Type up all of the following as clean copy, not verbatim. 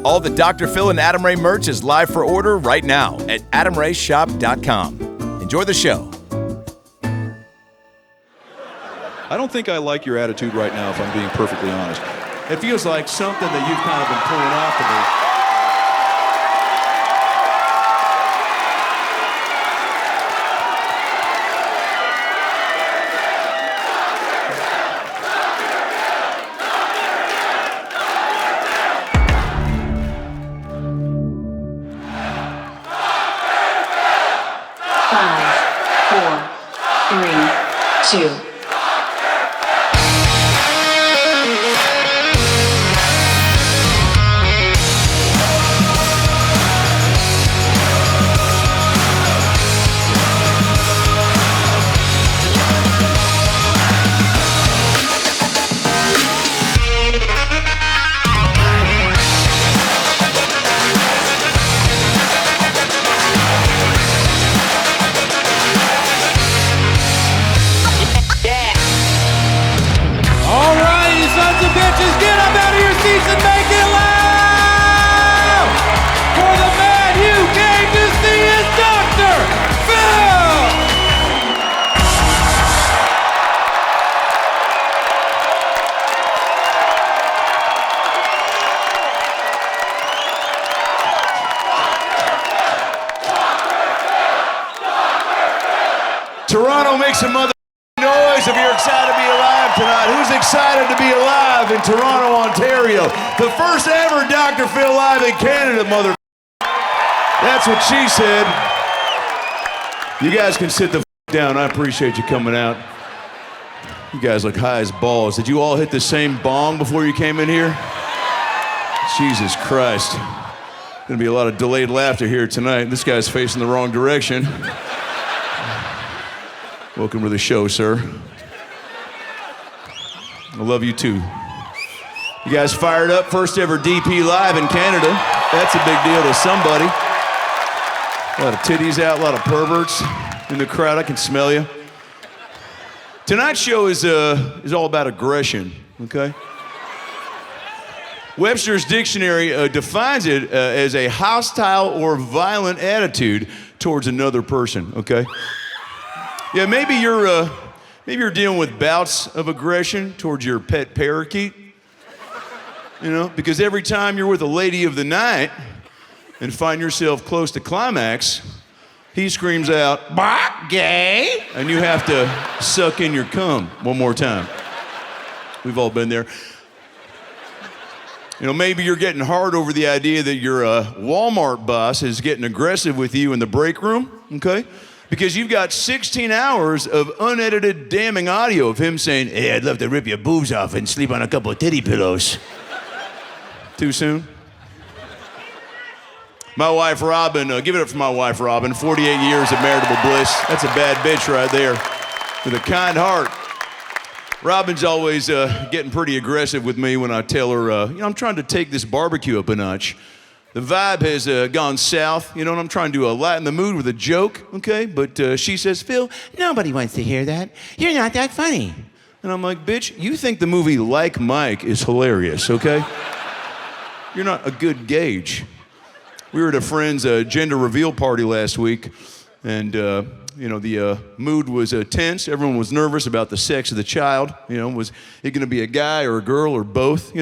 All the Dr. Phil and Adam Ray merch is live for order right now at adamrayshop.com. Enjoy the show. I don't think I like your attitude right now, if I'm being perfectly honest. It feels like something that you've kind of been pulling off to me. Two. Toronto, make some mother noise if you're excited to be alive tonight. Who's excited to be alive in Toronto, Ontario? The first ever Dr. Phil live in Canada, mother. That's what she said. You guys can sit the down. I appreciate you coming out. You guys look high as balls. Did you all hit the same bong before you came in here? Jesus Christ. Gonna be a lot of delayed laughter here tonight. This guy's facing the wrong direction. Welcome to the show, sir. I love you too. You guys fired up? First ever DP live in Canada. That's a big deal to somebody. A lot of titties out, a lot of perverts in the crowd. I can smell you. Tonight's show is all about aggression, okay? Webster's Dictionary defines it as a hostile or violent attitude towards another person, okay? Yeah, maybe you're dealing with bouts of aggression towards your pet parakeet, you know, because every time you're with a lady of the night and find yourself close to climax, he screams out, "Bah, gay!" and you have to suck in your cum one more time. We've all been there. You know, maybe you're getting hard over the idea that your Walmart boss is getting aggressive with you in the break room, okay? Because you've got 16 hours of unedited damning audio of him saying, "Hey, I'd love to rip your boobs off and sleep on a couple of titty pillows." Too soon? My wife, Robin, give it up for my wife, Robin. 48 years of marital bliss. That's a bad bitch right there with a kind heart. Robin's always getting pretty aggressive with me when I tell her, I'm trying to take this barbecue up a notch. The vibe has gone south, and I'm trying to lighten the mood with a joke, okay? But she says, "Phil, nobody wants to hear that. You're not that funny." And I'm like, "Bitch, you think the movie Like Mike is hilarious, okay? You're not a good gauge." We were at a friend's gender reveal party last week, and the mood was tense. Everyone was nervous about the sex of the child. Was it going to be a guy or a girl or both,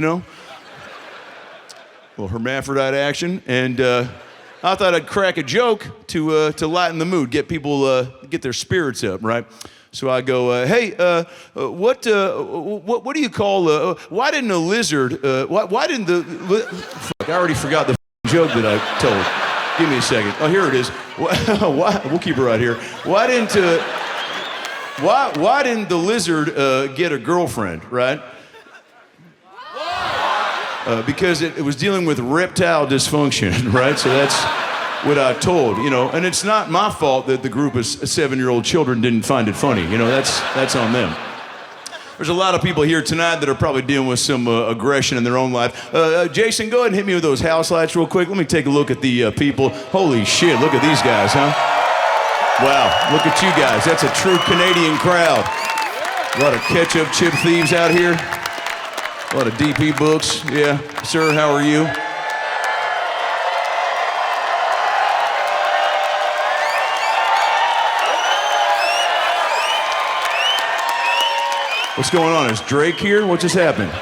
Well, hermaphrodite action, and I thought I'd crack a joke to lighten the mood, get people get their spirits up, right? So I go, "Hey, what do you call? Why didn't a lizard? Why didn't the? Fuck, I already forgot the joke that I told. Give me a second. Oh, here it is. Why? We'll keep it right here. Why didn't the lizard get a girlfriend? Right? Because it was dealing with reptile dysfunction, right? So that's what I told, and it's not my fault that the group of 7-year-old children didn't find it funny, that's on them. There's a lot of people here tonight that are probably dealing with some aggression in their own life. Jason, go ahead and hit me with those house lights real quick. Let me take a look at the people. Holy shit, look at these guys, huh? Wow, look at you guys. That's a true Canadian crowd. A lot of ketchup chip thieves out here. A lot of DP books. Yeah, sir, how are you? What's going on? Is Drake here? What just happened?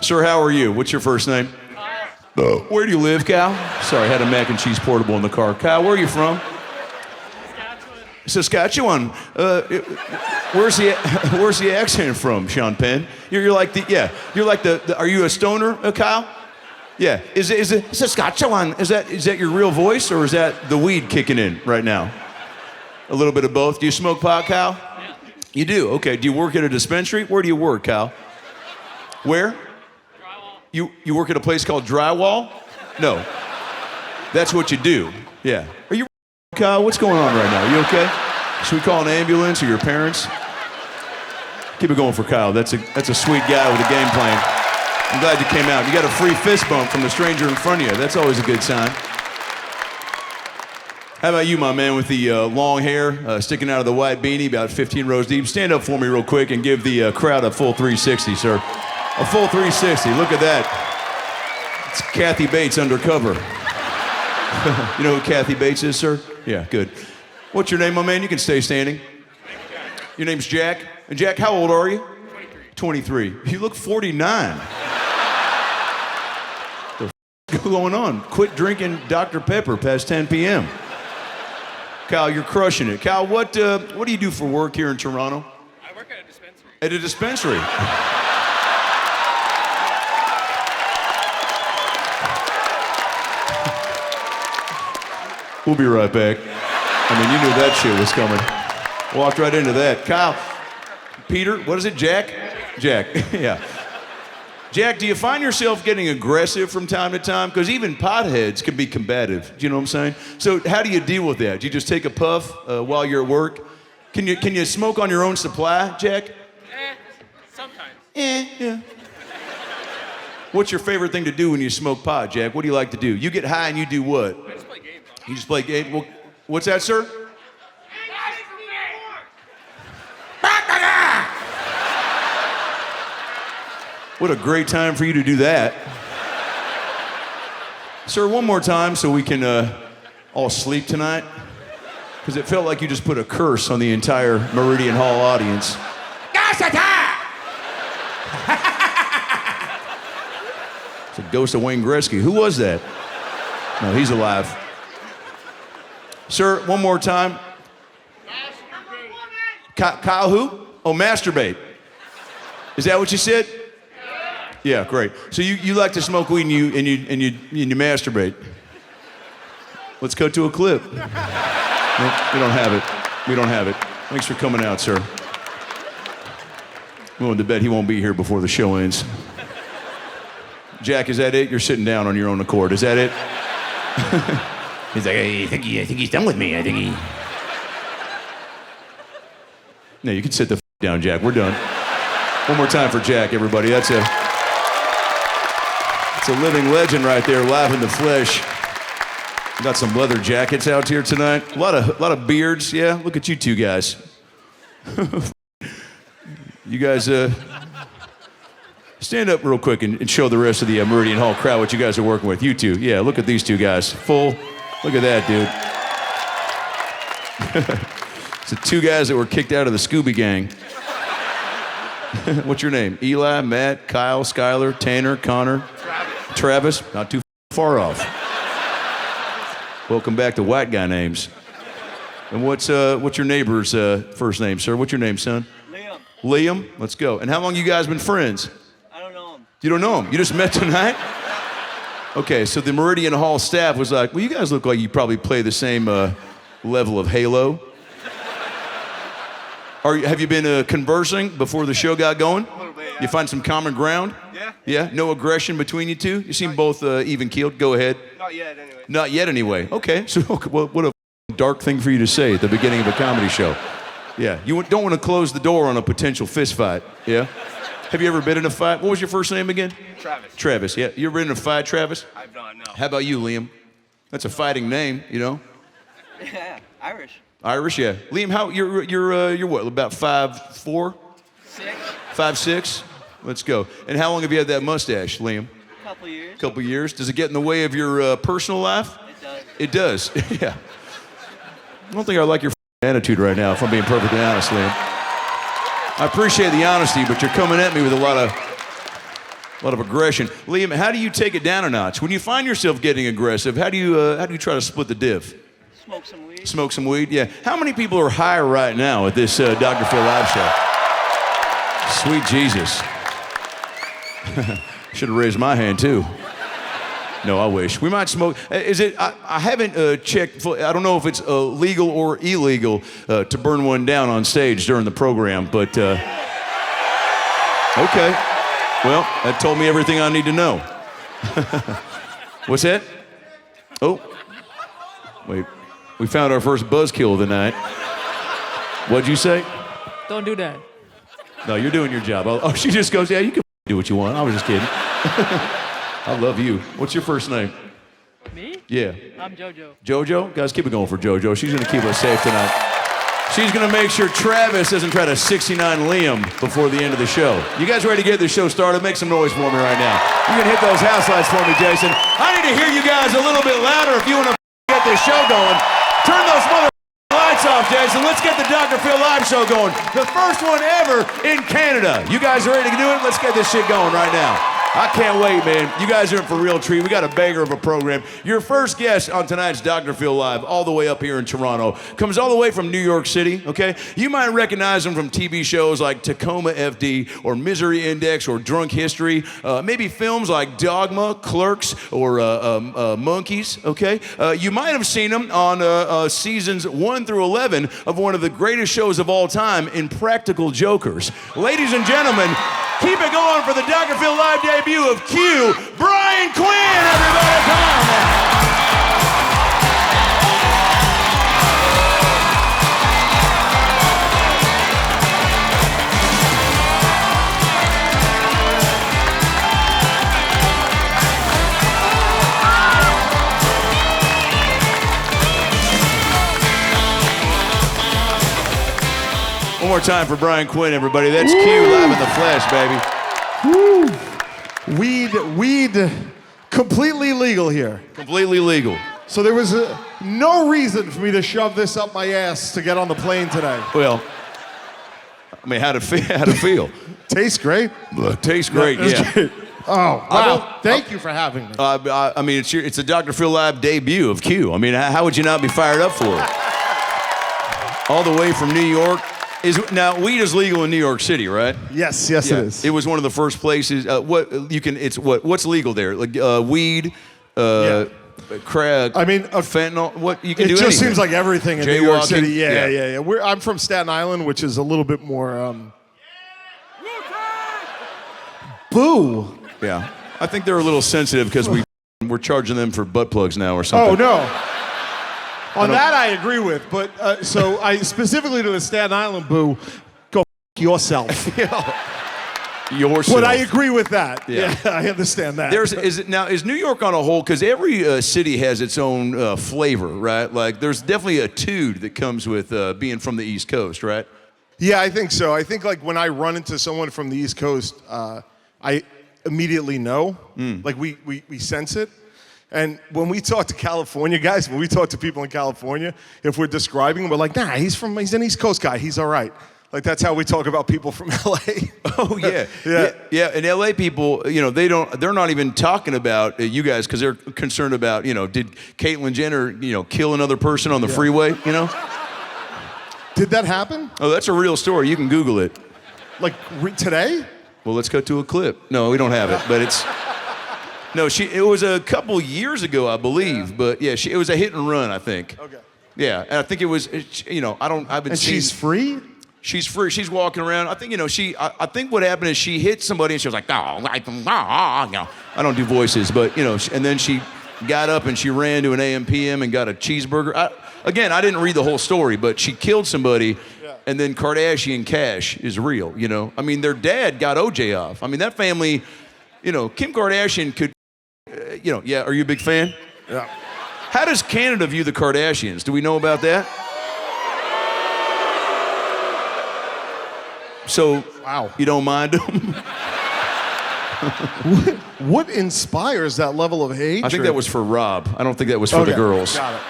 Sir, how are you? What's your first name? Where do you live, Kyle? Sorry, I had a mac and cheese portable in the car. Kyle, where are you from? Saskatchewan. Where's the accent from, Sean Penn? You're like the. Are you a stoner, Kyle? Yeah. Is it Saskatchewan? Is that your real voice, or is that the weed kicking in right now? A little bit of both. Do you smoke pot, Kyle? Yeah. You do. Okay. Do you work at a dispensary? Where do you work, Kyle? Where? Drywall. You work at a place called Drywall? No. That's what you do. Yeah. Are you? Kyle, what's going on right now? You okay? Should we call an ambulance or your parents? Keep it going for Kyle. That's a sweet guy with a game plan. I'm glad you came out. You got a free fist bump from the stranger in front of you. That's always a good sign. How about you, my man, with the long hair sticking out of the white beanie, about 15 rows deep? Stand up for me real quick and give the crowd a full 360, sir. A full 360. Look at that. It's Kathy Bates undercover. You know who Kathy Bates is, sir? Yeah, good. What's your name, my man? You can stay standing. Your name's Jack. And Jack, how old are you? 23. You look 49. What's going on? Quit drinking Dr. Pepper past 10 p.m. Kyle, you're crushing it. Kyle, what do you do for work here in Toronto? I work at a dispensary. At a dispensary? We'll be right back. I mean, you knew that shit was coming. Walked right into that. Kyle, Peter, what is it, Jack? Jack, yeah. Jack, do you find yourself getting aggressive from time to time? Because even potheads can be combative. Do you know what I'm saying? So how do you deal with that? Do you just take a puff while you're at work? Can you smoke on your own supply, Jack? Sometimes. Yeah. What's your favorite thing to do when you smoke pot, Jack? What do you like to do? You get high and you do what? I just play games. You just play games? Well, what's that, sir? What a great time for you to do that. Sir, one more time so we can all sleep tonight. Because it felt like you just put a curse on the entire Meridian Hall audience. It's a ghost of Wayne Gretzky. Who was that? No, he's alive. Sir, one more time. Kyle who? Oh, masturbate. Is that what you said? Yeah, great. So you like to smoke weed and you masturbate. Let's go to a clip. Nope, we don't have it. We don't have it. Thanks for coming out, sir. I'm willing to bet he won't be here before the show ends. Jack, is that it? You're sitting down on your own accord. Is that it? He's like, hey, I think he's done with me. I think he... No, you can sit the down, Jack. We're done. One more time for Jack, everybody. That's a living legend right there, live in the flesh. Got some leather jackets out here tonight. A lot of beards. Yeah, look at you two guys. You guys stand up real quick and show the rest of the Meridian Hall crowd what you guys are working with. You two. Yeah, look at these two guys. Full. Look at that, dude. It's the two guys that were kicked out of the Scooby Gang. What's your name? Eli, Matt, Kyle, Skylar, Tanner, Connor, Travis. Not too far off. Welcome back to white guy names. And what's your neighbor's first name, sir? What's your name, son? Liam. Liam. Let's go. And how long you guys been friends? I don't know him. You don't know him? You just met tonight? Okay, so the Meridian Hall staff was like, well, you guys look like you probably play the same level of Halo. Have you been conversing before the show got going? A little bit, yeah. You find some common ground? Yeah. Yeah? No aggression between you two? You seem both even-keeled. Go ahead. Not yet, anyway. Not yet, anyway. Okay, so what a dark thing for you to say at the beginning of a comedy show. Yeah, you don't want to close the door on a potential fist fight, yeah? Have you ever been in a fight? What was your first name again? Travis. Travis, yeah. You ever been in a fight, Travis? I've not, no. How about you, Liam? That's a fighting name, you know? Yeah, Irish. Irish, yeah. Liam, how you're what? About 5'4"? 6. 5'6"? Let's go. And how long have you had that mustache, Liam? Couple years. Couple years. Does it get in the way of your personal life? It does. It does. Yeah. I don't think I like your attitude right now, if I'm being perfectly honest, Liam. I appreciate the honesty, but you're coming at me with a lot of aggression. Liam, how do you take it down a notch? When you find yourself getting aggressive, how do you try to split the diff? Smoke some weed. Smoke some weed? Yeah. How many people are high right now at this Dr. Phil live show? Sweet Jesus. Should have raised my hand too. No, I wish. We might smoke. Is it? I haven't checked. I don't know if it's legal or illegal to burn one down on stage during the program, but okay. Well, that told me everything I need to know. What's that? Oh, wait. We found our first buzzkill of the night. What'd you say? Don't do that. No, you're doing your job. Oh, she just goes, yeah, you can do what you want. I was just kidding. I love you. What's your first name? Me? Yeah. I'm JoJo. JoJo? Guys, keep it going for JoJo. She's going to keep us safe tonight. She's going to make sure Travis doesn't try to 69 Liam before the end of the show. You guys ready to get the show started? Make some noise for me right now. You can hit those house lights for me, Jason. I need to hear you guys a little bit louder if you want to get this show going. Turn those lights off, Jason. Let's get the Dr. Phil live show going. The first one ever in Canada. You guys are ready to do it? Let's get this shit going right now. I can't wait, man. You guys are in for a real treat. We got a banger of a program. Your first guest on tonight's Dr. Phil Live, all the way up here in Toronto, comes all the way from New York City, okay? You might recognize him from TV shows like Tacoma FD or Misery Index or Drunk History, maybe films like Dogma, Clerks, or Monkeys, okay? You might have seen him on seasons 1 through 11 of one of the greatest shows of all time, Impractical Jokers. Ladies and gentlemen, keep it going for the Dr. Phil Live debut of Q, Brian Quinn, everybody, come on now. One more time for Brian Quinn, everybody. That's Q live in the flesh, baby. Woo. Weed, completely legal here. Completely legal. So there was no reason for me to shove this up my ass to get on the plane today. Well, I mean, how'd it feel? Tastes great. Tastes great, yeah. Great. Oh, wow. Thank you for having me. I mean, it's a Dr. Phil Live debut of Q. I mean, how would you not be fired up for it? All the way from New York. Now, weed is legal in New York City, right? Yes, it is. It was one of the first places. What's legal there? Like weed, crack. I mean, fentanyl. What you can it do? It just anything. seems like everything in New York City. Yeah. Yeah. I'm from Staten Island, which is a little bit more. Boo. Yeah, I think they're a little sensitive because we're charging them for butt plugs now or something. Oh no. On that I agree with, but so I specifically to the Staten Island boo, go f yourself. Yourself. But I agree with that. Yeah. I understand that. Is New York on a whole, because every city has its own flavor, right? Like there's definitely a tude that comes with being from the East Coast, right? Yeah, I think so. I think like when I run into someone from the East Coast, I immediately know. Like we sense it. And when we talk to California guys, when we talk to people in California, if we're describing, we're like, nah, he's an East Coast guy. He's all right. Like that's how we talk about people from LA. Oh yeah. Yeah. And LA people, they're not even talking about you guys because they're concerned about, did Caitlyn Jenner, kill another person on the freeway, Did that happen? Oh, that's a real story. You can Google it. Like today? Well, let's cut to a clip. No, we don't have it, but it's. No, it was a couple years ago, I believe, but yeah, it was a hit and run, I think. Okay. Yeah, and I think it was, And she's free? She's free. She's walking around. I think, I think what happened is she hit somebody and she was like, I don't do voices, but, and then she got up and she ran to an AM/PM and got a cheeseburger. I didn't read the whole story, but she killed somebody. And then Kardashian Cash is real, I mean, their dad got OJ off. I mean, that family, Kim Kardashian could, are you a big fan? Yeah. How does Canada view the Kardashians? Do we know about that? So, wow. You don't mind them? What inspires that level of hatred? I think that was for Rob. I don't think that was for the girls. Got it.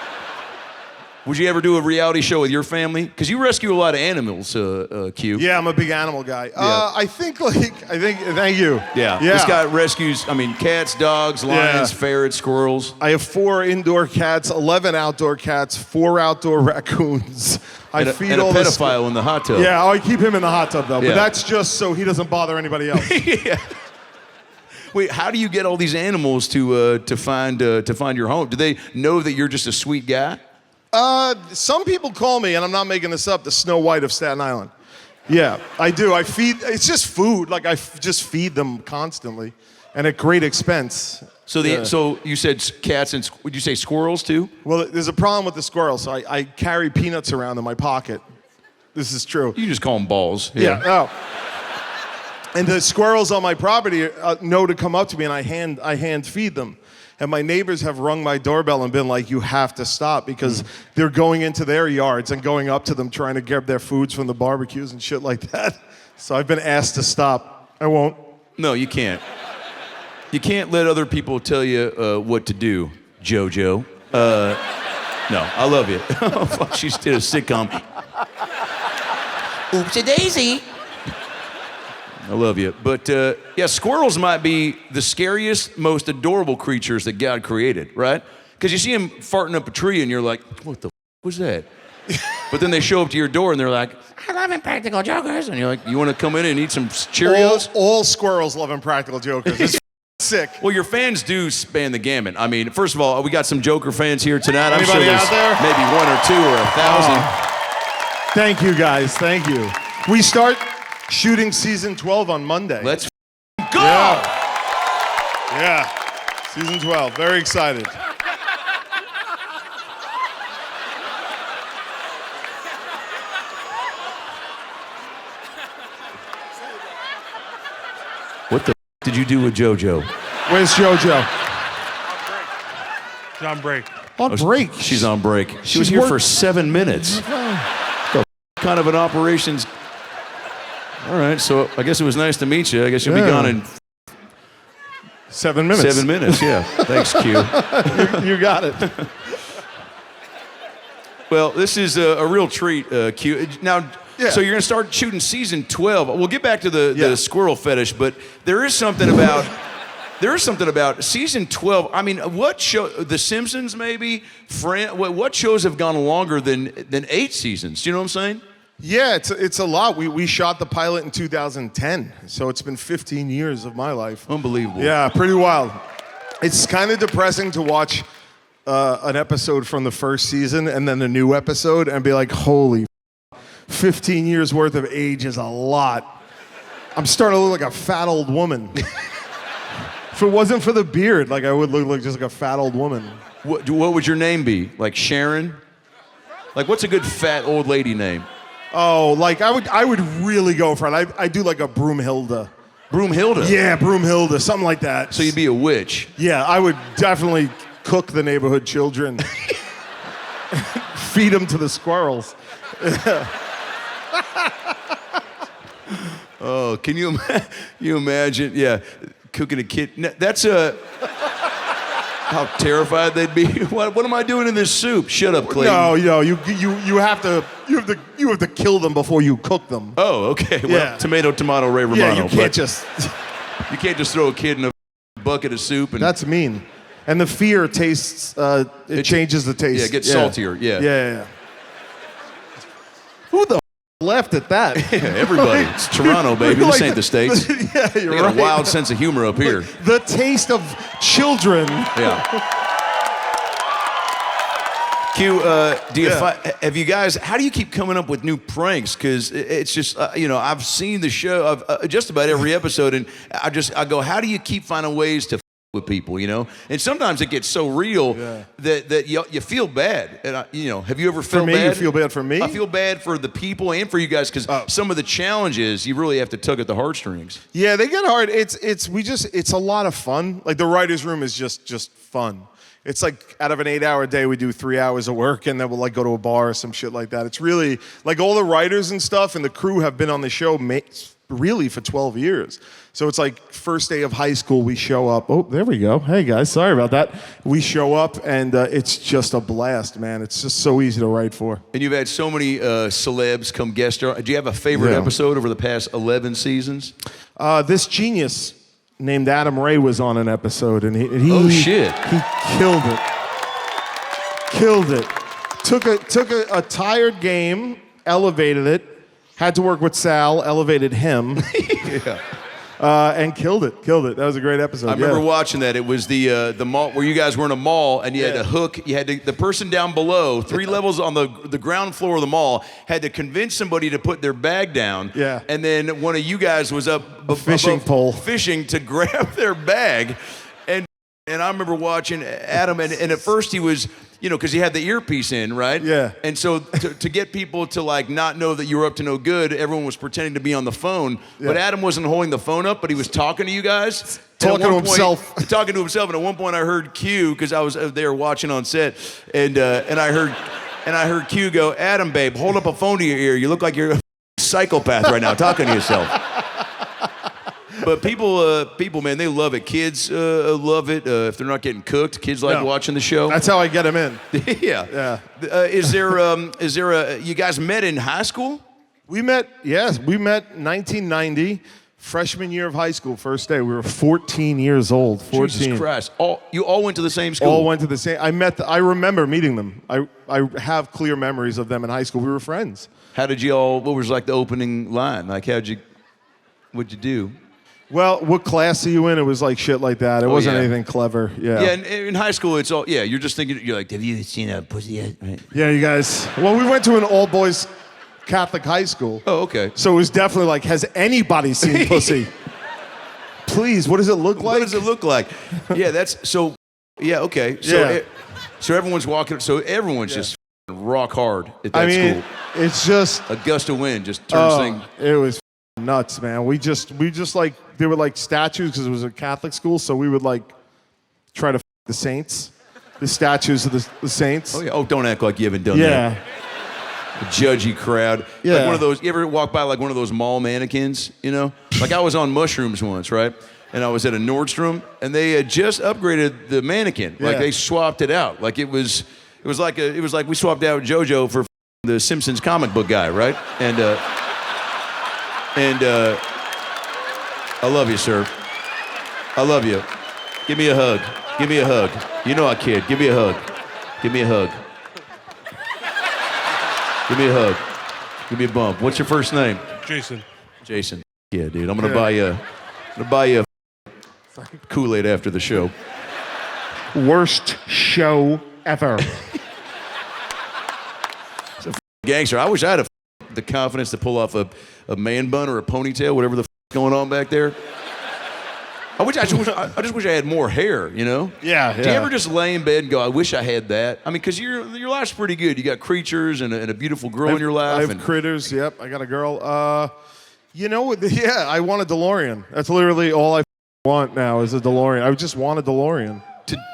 Would you ever do a reality show with your family? Because you rescue a lot of animals, Q. Yeah, I'm a big animal guy. Yeah. Thank you. Yeah. This guy rescues, cats, dogs, lions, ferrets, squirrels. I have 4 indoor cats, 11 outdoor cats, 4 outdoor raccoons. I feed and a all pedophile in the hot tub. Yeah, I keep him in the hot tub though. Yeah. But that's just so he doesn't bother anybody else. Yeah. Wait, how do you get all these animals to find your home? Do they know that you're just a sweet guy? Some people call me, and I'm not making this up, the Snow White of Staten Island. Yeah, I do. It's just food. Like, just feed them constantly and at great expense. So you said cats and, would you say squirrels too? Well, there's a problem with the squirrels, so I carry peanuts around in my pocket. This is true. You just call them balls. Yeah. Oh. And the squirrels on my property know to come up to me, and I hand feed them. And my neighbors have rung my doorbell and been like, you have to stop, because they're going into their yards and going up to them trying to get their foods from the barbecues and shit like that. So I've been asked to stop. I won't. No, you can't. You can't let other people tell you what to do, JoJo. No, I love you. Oh, fuck, she did a sitcom. Oopsie-daisy. I love you. But, yeah, squirrels might be the scariest, most adorable creatures that God created, right? Because you see them farting up a tree, and you're like, what the was that? But then they show up to your door, and they're like, I love Impractical Jokers. And you're like, you want to come in and eat some Cheerios? All squirrels love Impractical Jokers. It's sick. Well, your fans do span the gamut. I mean, first of all, we got some Joker fans here tonight. I'm Anybody sure there's out there? maybe 1 or 2 or 1,000. Thank you, guys. Thank you. We start shooting season 12 on Monday. Let's go! Yeah. Season 12. Very excited. What the did you do with JoJo? Where's JoJo? She's on break. On break. She's on break. She was here for 7 minutes. The kind of an operations. All right, so I guess it was nice to meet you. I guess you'll be gone in 7 minutes. 7 minutes, yeah. Thanks, Q. You got it. Well, this is a real treat, Q. Now, so you're going to start shooting season 12. We'll get back to the squirrel fetish, but there is something about season 12. I mean, what show? The Simpsons, maybe? What shows have gone longer than 8 seasons? Do you know what I'm saying? Yeah, it's a lot. We shot the pilot in 2010, so it's been 15 years of my life. Unbelievable. Yeah, pretty wild. It's kind of depressing to watch an episode from the first season and then a new episode and be like, holy 15 years worth of age is a lot. I'm starting to look like a fat old woman. If it wasn't for the beard, like I would look like just like a fat old woman. What would your name be? Like Sharon? Like, what's a good fat old lady name? Oh, like I would really go for it. I do like a Broomhilda. Broomhilda? Yeah, Broomhilda, something like that. So you'd be a witch? Yeah, I would definitely cook the neighborhood children. Feed them to the squirrels. Oh, can you imagine? Yeah, cooking a kid. That's how terrified they'd be. What am I doing in this soup? Shut up, Clayton. No, you have to kill them before you cook them. Oh, okay. Well, Yeah. tomato, Ray Romano. Yeah, you can't You can't just throw a kid in a bucket of soup and. That's mean. And the fear tastes. It changes the taste. Yeah, it gets saltier. Yeah. Yeah. Who the left at that? Yeah, everybody. It's Toronto, baby. This ain't the States. Yeah, you're They got right. a wild sense of humor up here. The taste of children. Yeah. Q, have you guys? How do you keep coming up with new pranks? Because it's just, I've seen the show of just about every episode, and I go, how do you keep finding ways to with people, And sometimes it gets so real that you feel bad. And have you ever felt For me, bad? you feel bad for me? I feel bad for the people and for you guys because some of the challenges you really have to tug at the heartstrings. Yeah, they get hard. It's a lot of fun. Like the writer's room is just fun. It's like out of an 8-hour day, we do 3 hours of work, and then we'll like go to a bar or some shit like that. It's really like all the writers and stuff and the crew have been on the show really for 12 years. So it's like first day of high school, we show up. Oh, there we go. Hey, guys, sorry about that. We show up, and it's just a blast, man. It's just so easy to write for. And you've had so many celebs come guest star. Do you have a favorite episode over the past 11 seasons? This genius named Adam Ray was on an episode, and he oh, shit. He killed it. Killed it. Took a tired game, elevated it, had to work with Sal, elevated him. Yeah. And killed it. That was a great episode. I remember watching that. It was the mall where you guys were in a mall, and you had to hook. You had to, the person down below, 3 levels on the ground floor of the mall, had to convince somebody to put their bag down. Yeah. And then one of you guys was up fishing pole, fishing to grab their bag, and I remember watching Adam, and at first he was, because he had the earpiece in, right? Yeah. And so to get people to like not know that you were up to no good, everyone was pretending to be on the phone. Yeah. But Adam wasn't holding the phone up, but he was talking to you guys. Talking to himself. Talking to himself. And at one point I heard Q, because I was there watching on set, and I heard Q go, "Adam, babe, hold up a phone to your ear. You look like you're a psychopath right now, talking to yourself." But people, man, they love it. Kids love it. If they're not getting cooked, kids like watching the show. That's how I get them in. Yeah. Is there a? You guys met in high school? We met 1990, freshman year of high school, first day. We were 14 years old. 14. Jesus Christ! You all went to the same school. All went to the same. I remember meeting them. I have clear memories of them in high school. We were friends. How did you all? What was like the opening line? Like what'd you do? Well, what class are you in? It was like shit like that. It wasn't anything clever. Yeah. Yeah, in high school, it's all, you're just thinking, you're like, have you seen a pussy yet? Right? Yeah, you guys. Well, we went to an all-boys Catholic high school. Oh, okay. So it was definitely like, has anybody seen pussy? Please, what does it look like? What does it look like? Yeah, okay. So everyone's walking, so everyone's just rock hard at that school. It's just... A gust of wind just turns things. It was nuts, man. We just like, there were like statues because it was a Catholic school, so we would like try to the saints, the statues of the saints. Oh yeah. Oh, don't act like you haven't done that. The judgy crowd. Yeah. Like one of those. You ever walk by like one of those mall mannequins? Like I was on mushrooms once, right? And I was at a Nordstrom, and they had just upgraded the mannequin. Like they swapped it out. Like it was like we swapped out JoJo for the Simpsons comic book guy, right? And I love you, sir. I love you. Give me a hug. Give me a hug. You know I kid. Give me a hug. Give me a hug. Give me a hug. Give me a bump. What's your first name? Jason. Jason. Yeah, dude. I'm gonna buy you a Kool-Aid after the show. Worst show ever. It's a gangster. I wish I had the confidence to pull off a man bun or a ponytail, whatever the going on back there. I just wish I had more hair, Yeah. Do you ever just lay in bed and go, I wish I had that? I mean, because your life's pretty good. You got creatures and a beautiful girl in your life. I have critters, yep. I got a girl. I want a DeLorean. That's literally all I want now is a DeLorean. I just want a DeLorean.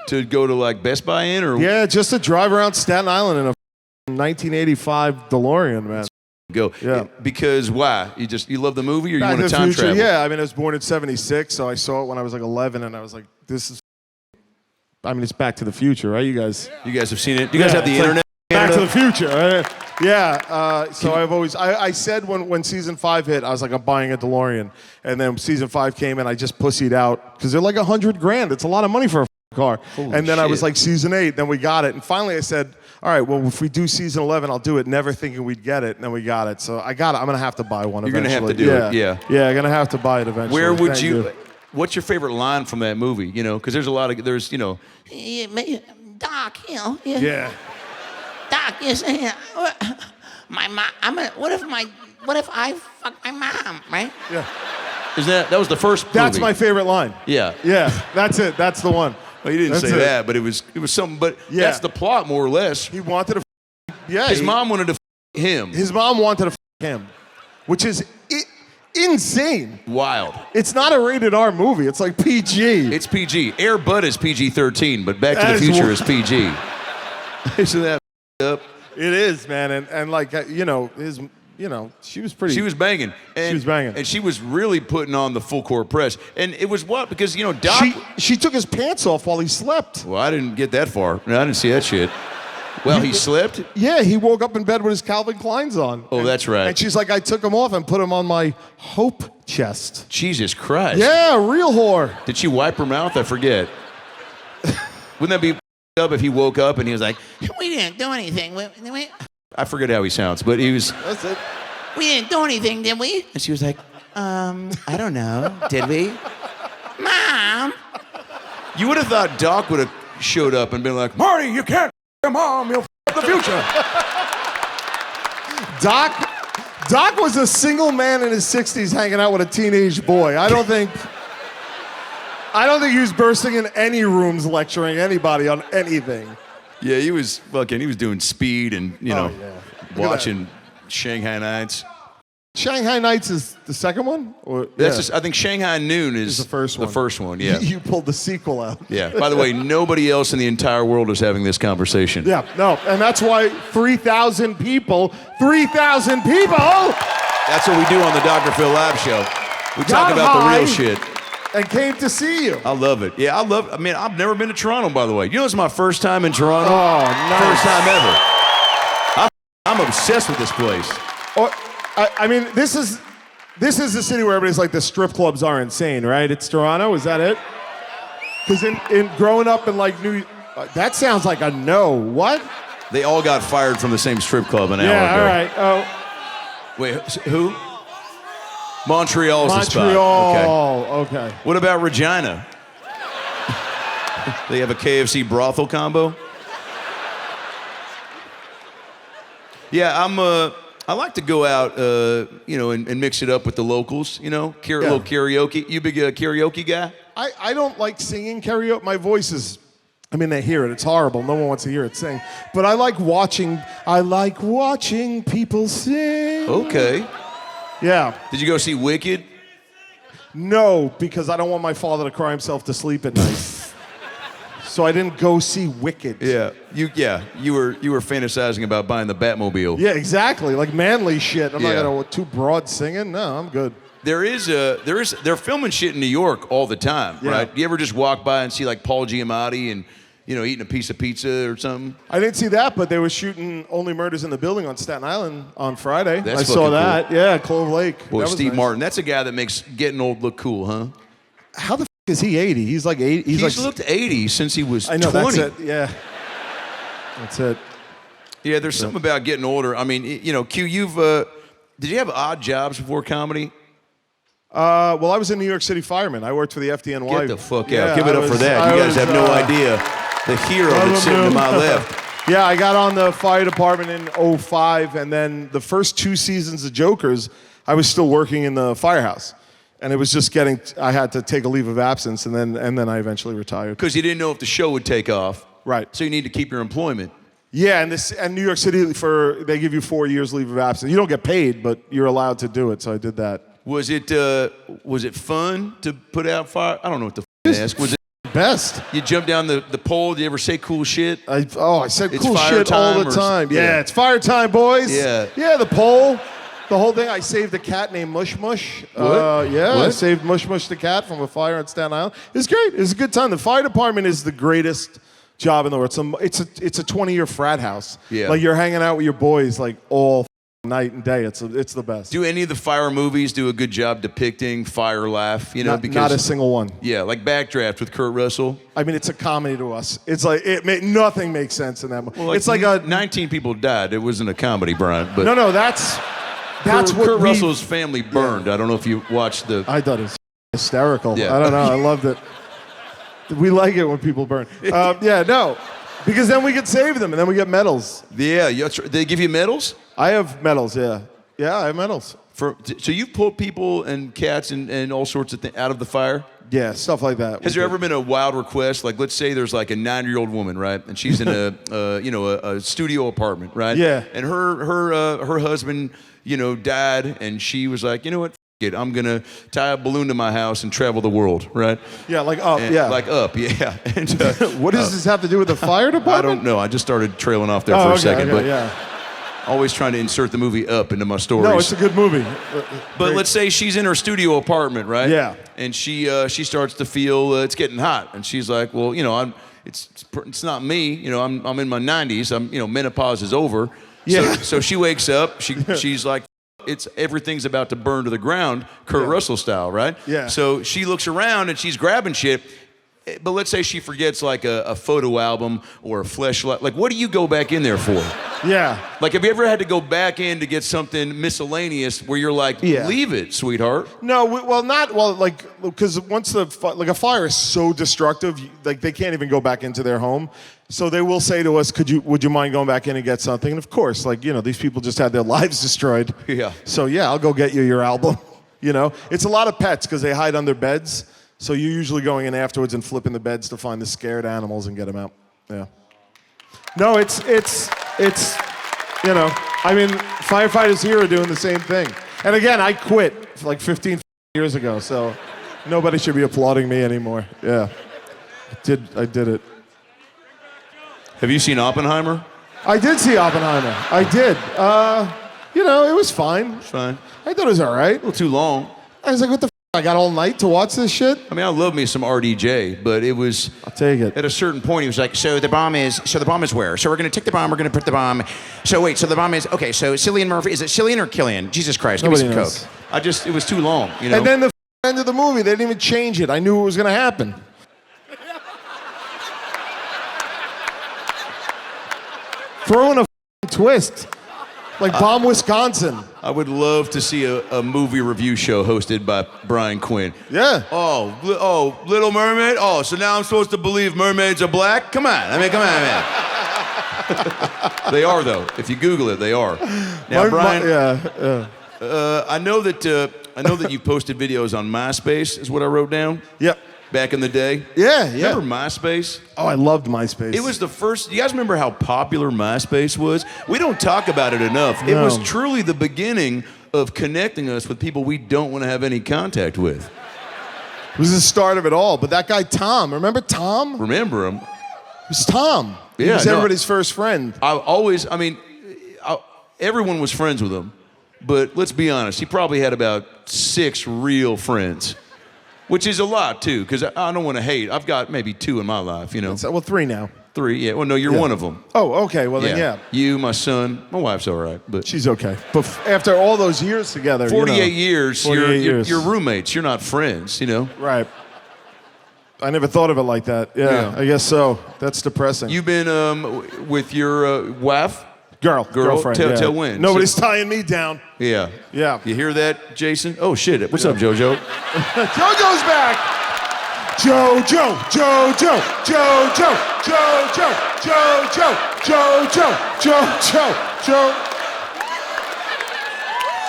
To go to like Best Buy in? Or yeah, just to drive around Staten Island in a 1985 DeLorean, man. Go. Yeah. Because why? You love the movie or you Back want to to the time future. travel? Yeah, I was born in 76, so I saw it when I was like 11, and I was like, this is... it's Back to the Future, right, you guys? You guys have seen it? Do you guys have the internet? Back to the Future. So I've always... I said when season 5 hit, I was like, I'm buying a DeLorean. And then season 5 came, and I just pussied out, because they're like $100,000. It's a lot of money for a car. Holy and then I shit. was like, season 8, then we got it. And finally I said, all right, well, if we do season 11, I'll do it, never thinking we'd get it. And then we got it. So I got it. I'm going to have to buy one You're eventually. going to have to do it, yeah. Yeah, I'm going to have to buy it eventually. Where would Thank you... What's your favorite line from that movie? Because there's a lot of... Doc, Yeah. Doc, my mom. What if I fuck my mom, right? Yeah. That was the first movie? That's my favorite line. Yeah. Yeah, that's it. That's the one. Well, you didn't That's say it. that, but it was something. But that's the plot, more or less. He wanted to His mom wanted to him. His mom wanted to him, which is insane. Wild. It's not a rated R movie. It's like PG. It's PG. Air Bud is PG-13, but Back to the Future is PG. Isn't that up? It is, man. And like, you know, she was pretty. She was banging. And, She was banging. And she was really putting on the full court press. And it was what? Because, you know, Doc... She took his pants off while he slept. Well, I didn't get that far. I didn't see that shit. Well, he slept? Yeah, he woke up in bed with his Calvin Kleins on. Oh, that's right. And she's like, I took them off and put them on my hope chest. Jesus Christ. Yeah, real whore. Did she wipe her mouth? I forget. Wouldn't that be up if he woke up and he was like, We didn't do anything. I forget how he sounds, but he was... That's it. We didn't do anything, did we? And she was like, I don't know. Did we? Mom. You would have thought Doc would have showed up and been like, Marty, you can't f*** Mom, you'll f*** the future. Doc was a single man in his 60s hanging out with a teenage boy. I don't think he was bursting in any rooms lecturing anybody on anything. Yeah, he was doing speed and, you know, yeah. watching Shanghai Nights. Shanghai Nights is the second one? Or, That's just, I think Shanghai Noon is the first one. The first one, yeah. You pulled the sequel out. Yeah. By the way, nobody else in the entire world is having this conversation. Yeah, no, and that's why 3,000 people, That's what we do on the Dr. Phil Lab show. We talk got about the high real shit. and came to see you. I love it. Yeah, I mean, I've never been to Toronto, by the way. You know, it's my first time in Toronto. Oh, nice. First time ever. I'm obsessed with this place. I mean, this is the city where everybody's like, the strip clubs are insane, right? It's Toronto, is that it? Because in growing up in like that sounds like a no. What? They all got fired from the same strip club an hour ago. Yeah, all right. Oh, Wait, who? Montreal's the spot. Montreal. Okay. What about Regina? They have a KFC brothel combo? Yeah, I like to go out, you know, and mix it up with the locals, you know, a little karaoke. You big karaoke guy? I don't like singing karaoke. My voice is, I mean, they hear it. It's horrible. No one wants to hear it sing. But I like watching people sing. Okay. Yeah. Did you go see Wicked? No, because I don't want my father to cry himself to sleep at night. So I didn't go see Wicked. Yeah. You were fantasizing about buying the Batmobile. Yeah, exactly. Like manly shit. I'm Yeah. not gonna too broad singing. No, I'm good. They're filming shit in New York all the time, Yeah. right? You ever just walk by and see like Paul Giamatti and, you know, eating a piece of pizza or something? I didn't see that, but they were shooting Only Murders in the Building on Staten Island on Friday. That's I saw fucking that. cool. Yeah, Clove Lake. Boy, That was Steve nice. Martin. That's a guy that makes getting old look cool, huh? How the f*** is he 80? He's like 80. He's like, looked 80 since he was 20. I know, that's it. Yeah. That's it. Yeah, there's something about getting older. I mean, you know, Q, did you have odd jobs before comedy? Well, I was a New York City fireman. I worked for the FDNY. Get the fuck out. Yeah, Give it up for that. You guys have no idea. The hero that's sitting to my left. Yeah, I got on the fire department in 2005, and then the first 2 seasons of Jokers, I was still working in the firehouse. And it was just I had to take a leave of absence, and then I eventually retired. Because you didn't know if the show would take off. Right. So you need to keep your employment. Yeah, and New York City, they give you 4 years leave of absence. You don't get paid, but you're allowed to do it, so I did that. Was it fun to put out fire? I don't know what the f*** to ask. Was it Best. you jump down the pole? Did you ever say cool shit? I said It's cool fire shit all time the or- time. yeah. Yeah, it's fire time, boys. Yeah. Yeah, the pole. The whole thing. I saved a cat named Mush Mush. What? Yeah, I What? saved Mush Mush the cat from a fire on Staten Island. It's great. It's a good time. The fire department is the greatest job in the world. It's a 20-year frat house. Yeah. Like you're hanging out with your boys like all night and day. It's the best. Do any of the fire movies do a good job depicting fire laugh? You know, Not a single one. Yeah, like Backdraft with Kurt Russell. I mean, it's a comedy to us. It's like nothing makes sense in that movie. Well, it's like a 19 people died. It wasn't a comedy, Brian. But no. That's Kurt what Russell's family burned. I don't know if you watched the. I thought it was hysterical. Yeah. I don't know. I loved it. We like it when people burn. No. Because then we could save them, and then we get medals. Yeah, they give you medals? I have medals, yeah. Yeah, I have medals. So you've pulled people and cats and all sorts of things out of the fire? Yeah, stuff like that. Has there ever been a wild request? Like, let's say there's like a 9-year-old woman, right? And she's in a studio apartment, right? Yeah. And her husband, died, and she was like, you know what? F- it. I'm going to tie a balloon to my house and travel the world, right? Yeah, like up, And, yeah. Like up, yeah. And, what does this have to do with the fire department? I don't know. I just started trailing off there for Oh, a okay, second. okay, But yeah. Always trying to insert the movie Up into my stories. No, it's a good movie. But let's say she's in her studio apartment, right? Yeah. And she starts to feel it's getting hot, and she's like, well, it's not me. I'm in my 90s. Menopause is over. Yeah. So she wakes up. She's like, everything's about to burn to the ground, Kurt Russell style, right? Yeah. So she looks around and she's grabbing shit. But let's say she forgets like a photo album or a fleshlight. Like, what do you go back in there for? Yeah. Like, have you ever had to go back in to get something miscellaneous where you're like, leave it, sweetheart? No, because once a fire is so destructive, like they can't even go back into their home. So they will say to us, would you mind going back in and get something? And of course, these people just had their lives destroyed. Yeah. So yeah, I'll go get you your album. It's a lot of pets because they hide under beds. So you're usually going in afterwards and flipping the beds to find the scared animals and get them out. Yeah. No, firefighters here are doing the same thing. And again, I quit like 15 years ago, so nobody should be applauding me anymore. Yeah. I did it. Have you seen Oppenheimer? I did see Oppenheimer. I did. It was fine. It's fine. I thought it was all right. A little too long. I was like, what the I got all night to watch this shit? I mean, I love me some RDJ, but it was... I'll take it. At a certain point, he was like, So the bomb is where? So we're going to take the bomb, we're going to put the bomb. So wait, so the bomb is, okay, so Cillian Murphy, is it Cillian or Killian? Jesus Christ, give me some knows. Coke. it was too long, And then the end of the movie, they didn't even change it. I knew it was going to happen. Throwing a twist. Like Bomb Wisconsin. I would love to see a movie review show hosted by Brian Quinn. Yeah. Oh, Little Mermaid? Oh, so now I'm supposed to believe mermaids are black? Come on, man. They are, though. If you Google it, they are. Now, Brian, I know that you posted videos on MySpace, is what I wrote down. Yep. Back in the day? Yeah. Remember MySpace? Oh, I loved MySpace. It was the first. You guys remember how popular MySpace was? We don't talk about it enough. No. It was truly the beginning of connecting us with people we don't want to have any contact with. It was the start of it all. But that guy, Tom, remember Tom? Remember him? It was Tom. Yeah, he was everybody's first friend. Everyone was friends with him. But let's be honest, he probably had about 6 real friends. Which is a lot, too, because I don't want to hate. I've got maybe 2 in my life, Well, 3 now. 3, yeah. Well, no, you're one of them. Oh, okay. Well, then, yeah. You, my son, my wife's all right. But she's okay. But after all those years together, 48 years, 48 years. You're roommates. You're not friends, Right. I never thought of it like that. Yeah. I guess so. That's depressing. You've been with your wife? Girlfriend. Tell when. Nobody's tying me down. Yeah. Yeah. You hear that, Jason? Oh, shit. What's up, JoJo? JoJo's back. JoJo.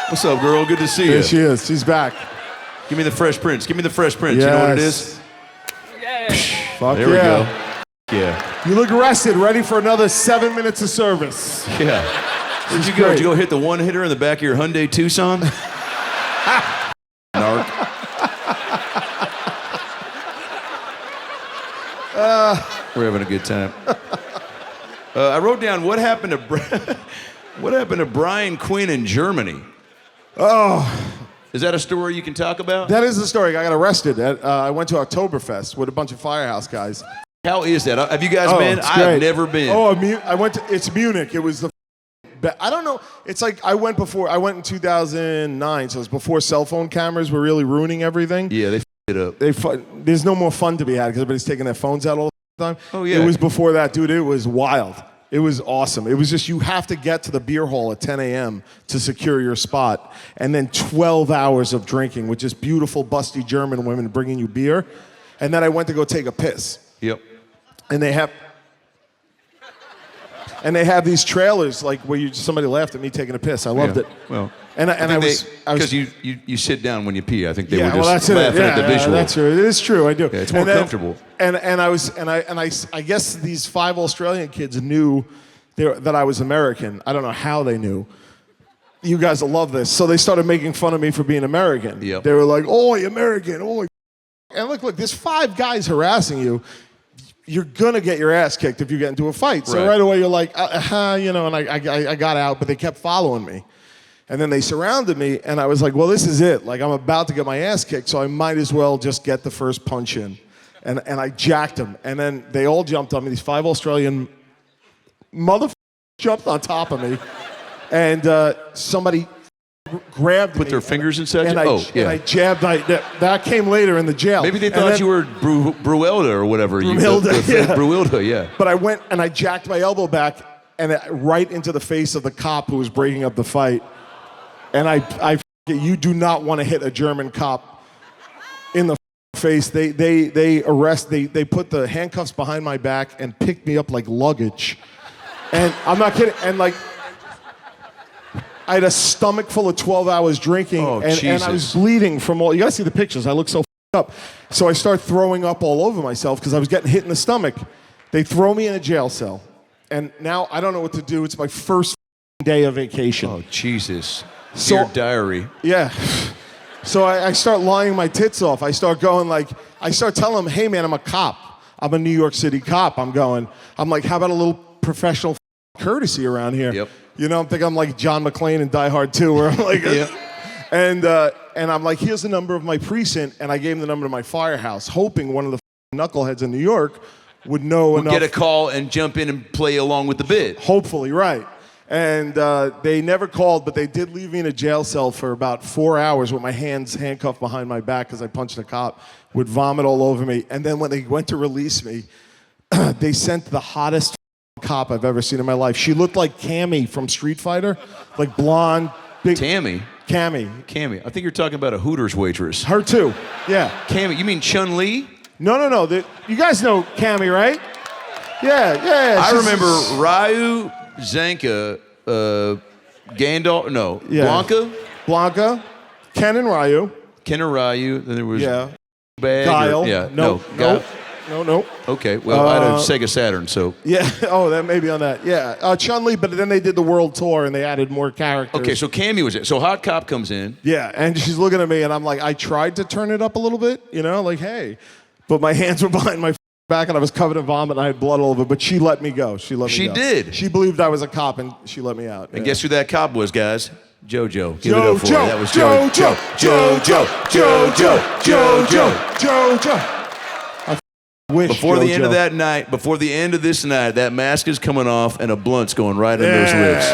What's up, girl? Good to see you. There she is. She's back. Give me the Fresh Prince. Give me the Fresh Prince. Yes. You know what it is? Fuck there we go. Yeah. You look rested, ready for another 7 minutes of service. Yeah. Where'd you go? Did you go hit the one-hitter in the back of your Hyundai Tucson? Narc. We're having a good time. I wrote down what happened to Brian Quinn in Germany. Oh. Is that a story you can talk about? That is the story. I got arrested. I went to Oktoberfest with a bunch of Firehouse guys. How is that? Have you guys been? I've never been. I went to. It's Munich. It was the. I don't know. It's like I went before. I went in 2009, so it was before cell phone cameras were really ruining everything. Yeah, they f***ed it up. There's no more fun to be had because everybody's taking their phones out all the time. Oh yeah. It was before that, dude. It was wild. It was awesome. It was just you have to get to the beer hall at 10 a.m. to secure your spot, and then 12 hours of drinking with just beautiful, busty German women bringing you beer, and then I went to go take a piss. Yep. And they have these trailers like where somebody laughed at me taking a piss. I loved it. Well, and I was because you sit down when you pee. I think they were well, just that's laughing it. at the visual. That's true. It is true. I do. Yeah, it's more comfortable. And I guess these 5 Australian kids knew that I was American. I don't know how they knew. You guys will love this. So they started making fun of me for being American. Yep. They were like, "Oh, American, oh." And look, there's 5 guys harassing you. you're gonna get your ass kicked if you get into a fight. So right away you're like, you know, and I got out, but they kept following me. And then they surrounded me, and I was like, well, this is it. Like, I'm about to get my ass kicked, so I might as well just get the first punch in. And I jacked them. And then they all jumped on me. These 5 Australian motherfuckers jumped on top of me. And somebody grabbed Put me. their fingers inside and you? And I jabbed. That came later in the jail. Maybe they thought you were Bruelda or whatever. Bruelda, yeah. But I went and I jacked my elbow back and right into the face of the cop who was breaking up the fight. And you do not want to hit a German cop in the face. They put the handcuffs behind my back and picked me up like luggage. And I'm not kidding. And like, I had a stomach full of 12 hours drinking, and I was bleeding from all. You gotta see the pictures. I look so up. So I start throwing up all over myself because I was getting hit in the stomach. They throw me in a jail cell, and now I don't know what to do. It's my first day of vacation. Oh Jesus! So, Dear diary. Yeah. So I start lying my tits off. I start going like, I start telling them, hey man, I'm a cop. I'm a New York City cop. I'm like, how about a little professional courtesy around here? Yep. You know, I'm thinking I'm like John McClane in Die Hard 2, where I'm like, and I'm like, here's the number of my precinct, and I gave him the number to my firehouse, hoping one of the knuckleheads in New York would know enough. Get a call and jump in and play along with the bid. Hopefully, right. And they never called, but they did leave me in a jail cell for about 4 hours with my hands handcuffed behind my back because I punched a cop, would vomit all over me. And then when they went to release me, they sent the hottest cop I've ever seen in my life. She looked like Cammy from Street Fighter, like blonde, big. Cammy? Cammy. I think you're talking about a Hooters waitress. Her too, yeah. Cammy, you mean Chun-Li? No. You guys know Cammy, right? Yeah. I remember Ryu, Zanka, Gandalf, Blanca, Ken and Ryu. Then there was Bag Guile. Guile. No. Okay, well, I had a Sega Saturn, so. Yeah, that may be on that. Yeah, Chun-Li, but then they did the world tour and they added more characters. Okay, so Cammy was it. So Hot Cop comes in. Yeah, and she's looking at me and I'm like, I tried to turn it up a little bit, you know, like, hey. But my hands were behind my back and I was covered in vomit and I had blood all over, but she let me go. She did? She believed I was a cop and she let me out. And guess who that cop was, guys? JoJo. Give it up for her. That was JoJo. Before the end of that night, before the end of this night, that mask is coming off and a blunt's going right in those lips.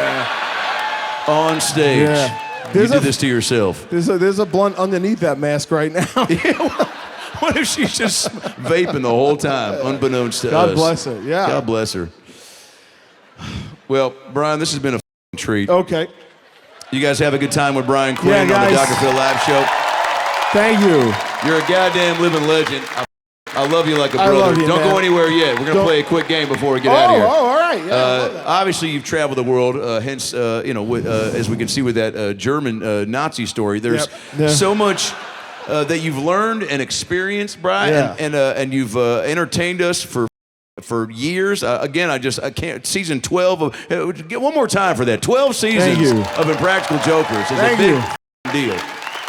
On stage. Yeah. You did this to yourself. There's a blunt underneath that mask right now. What if she's just vaping the whole time, unbeknownst to us? God bless her, yeah. God bless her. Well, Brian, this has been a treat. Okay. You guys have a good time with Brian Quinn on the Dr. Phil Live Show. Thank you. You're a goddamn living legend. I love you like a brother. Love you, Don't man. go anywhere yet. We're going to play a quick game before we get out of here. Oh, all right. Yeah, I love that. Obviously, you've traveled the world, hence, as we can see with that German Nazi story, there's so much that you've learned and experienced, Brian, and you've entertained us for years. Again, I can't. Season 12 get one more time for that. 12 seasons of Impractical Jokers is a big deal.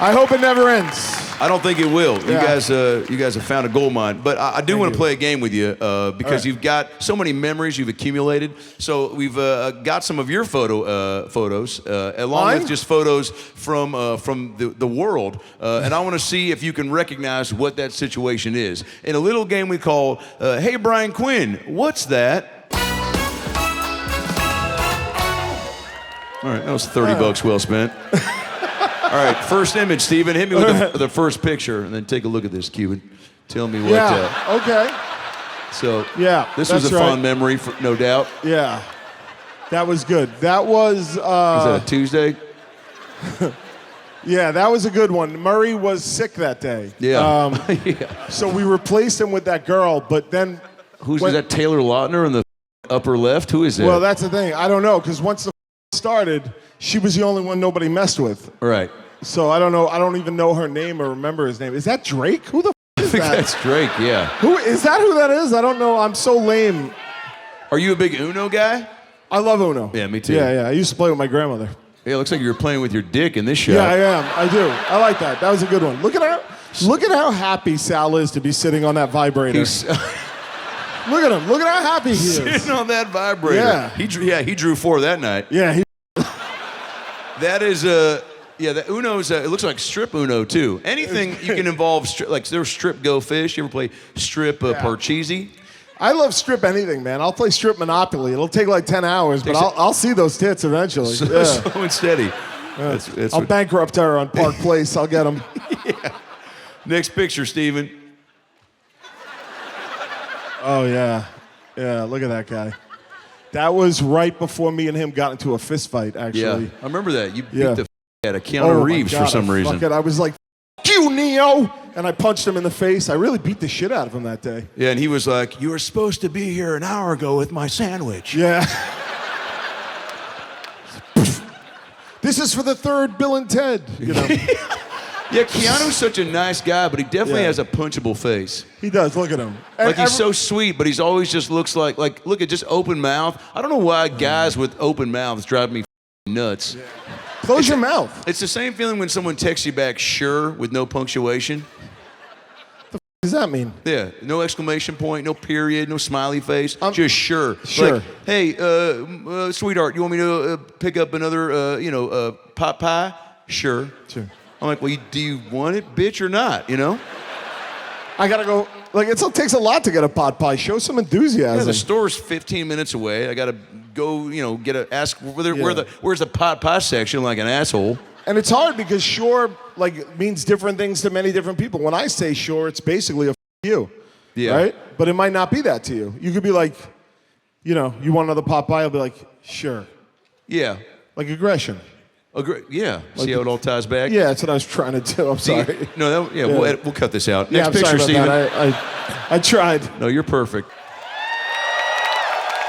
I hope it never ends. I don't think it will. Yeah. You guys have found a gold mine. But I do want to play a game with you because you've got so many memories you've accumulated. So we've got some of your photos, along with just photos from the world. And I want to see if you can recognize what that situation is. In a little game we call, Hey, Brian Quinn, what's that? All right, that was $30 well spent. All right, first image, Steven. Hit me with the first picture, and then take a look at this, Cuban. Tell me what. Okay. So, this was a fond memory, no doubt. Yeah, that was good. That was. Was that a Tuesday? Yeah, that was a good one. Murray was sick that day. Yeah. So we replaced him with that girl, but then. Is that Taylor Lautner in the upper left? Who is that? Well, that's the thing. I don't know, because once the started, she was the only one nobody messed with. Right. So I don't know. I don't even know her name or remember his name. Is that Drake? Who the is that? That's Drake, yeah. Who is that? Who that is? I don't know. I'm so lame. Are you a big Uno guy? I love Uno. Yeah, me too. Yeah. I used to play with my grandmother. Yeah, it looks like you were playing with your dick in this show. Yeah, I am. I do. I like that. That was a good one. Look at how happy Sal is to be sitting on that vibrator. Look at him. Look at how happy he is. Sitting on that vibrator. Yeah. He drew 4 that night. Yeah. That is the Uno's. It looks like strip Uno too. Anything you can involve like there's strip Go Fish. You ever play strip Parcheesi? I love strip anything, man. I'll play strip Monopoly. It'll take like 10 hours, but I'll see those tits eventually. Slow and steady. I'll bankrupt her on Park Place. I'll get them. Next picture, Steven. Oh, yeah. Yeah, look at that guy. That was right before me and him got into a fist fight, actually. Yeah, I remember that. You beat Yeah. the out of Keanu Reeves for some reason. I was like, "F you, Neo!" And I punched him in the face. I really beat the shit out of him that day. Yeah, and he was like, "You were supposed to be here an hour ago with my sandwich." Yeah. This is for the third Bill and Ted, you know. Yeah, Keanu's such a nice guy, but he definitely Yeah. has a punchable face. He does. Look at him. Like he's so sweet, but he's always just looks like look at just open mouth. I don't know why guys with open mouths drive me nuts. Yeah. Close your mouth. It's the same feeling when someone texts you back "sure" with no punctuation. What does that mean? Yeah, no exclamation point, no period, no smiley face, just sure. Sure. Like, hey, sweetheart, you want me to pick up another, pot pie? Sure. Sure. I'm like, well, do you want it, bitch, or not? You know? I gotta go. Like it takes a lot to get a pot pie. Show some enthusiasm. Yeah, the store's 15 minutes away. I gotta go, ask where's the pot pie section like an asshole. And it's hard because sure means different things to many different people. When I say sure, it's basically a you. Yeah. Right? But it might not be that to you. You could be like, you want another pot pie? I'll be like, sure. Yeah. Like aggression. Yeah. See how it all ties back? Yeah, that's what I was trying to do. I'm sorry. We'll cut this out. Yeah, Next I'm picture, sorry about Steven. that. I tried. No, you're perfect.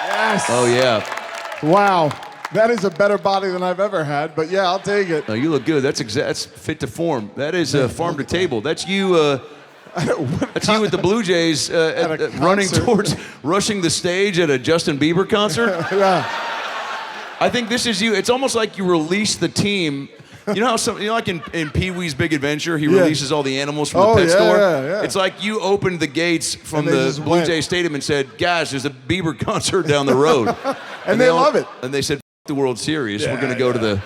Yes. Oh, yeah. Wow. That is a better body than I've ever had, but yeah, I'll take it. No, you look good. That's fit to form. That is farm to table. That's you. That's you with the Blue Jays rushing the stage at a Justin Bieber concert. Yeah. I think this is you. It's almost like you release the team. You know how like in Pee-wee's Big Adventure, he releases all the animals from the pet store? Yeah. It's like you opened the gates from And they the just Blue went. Jay Stadium and said, guys, there's a Bieber concert down the road. And they love it. And they said, F the World Series. We're going to go to the...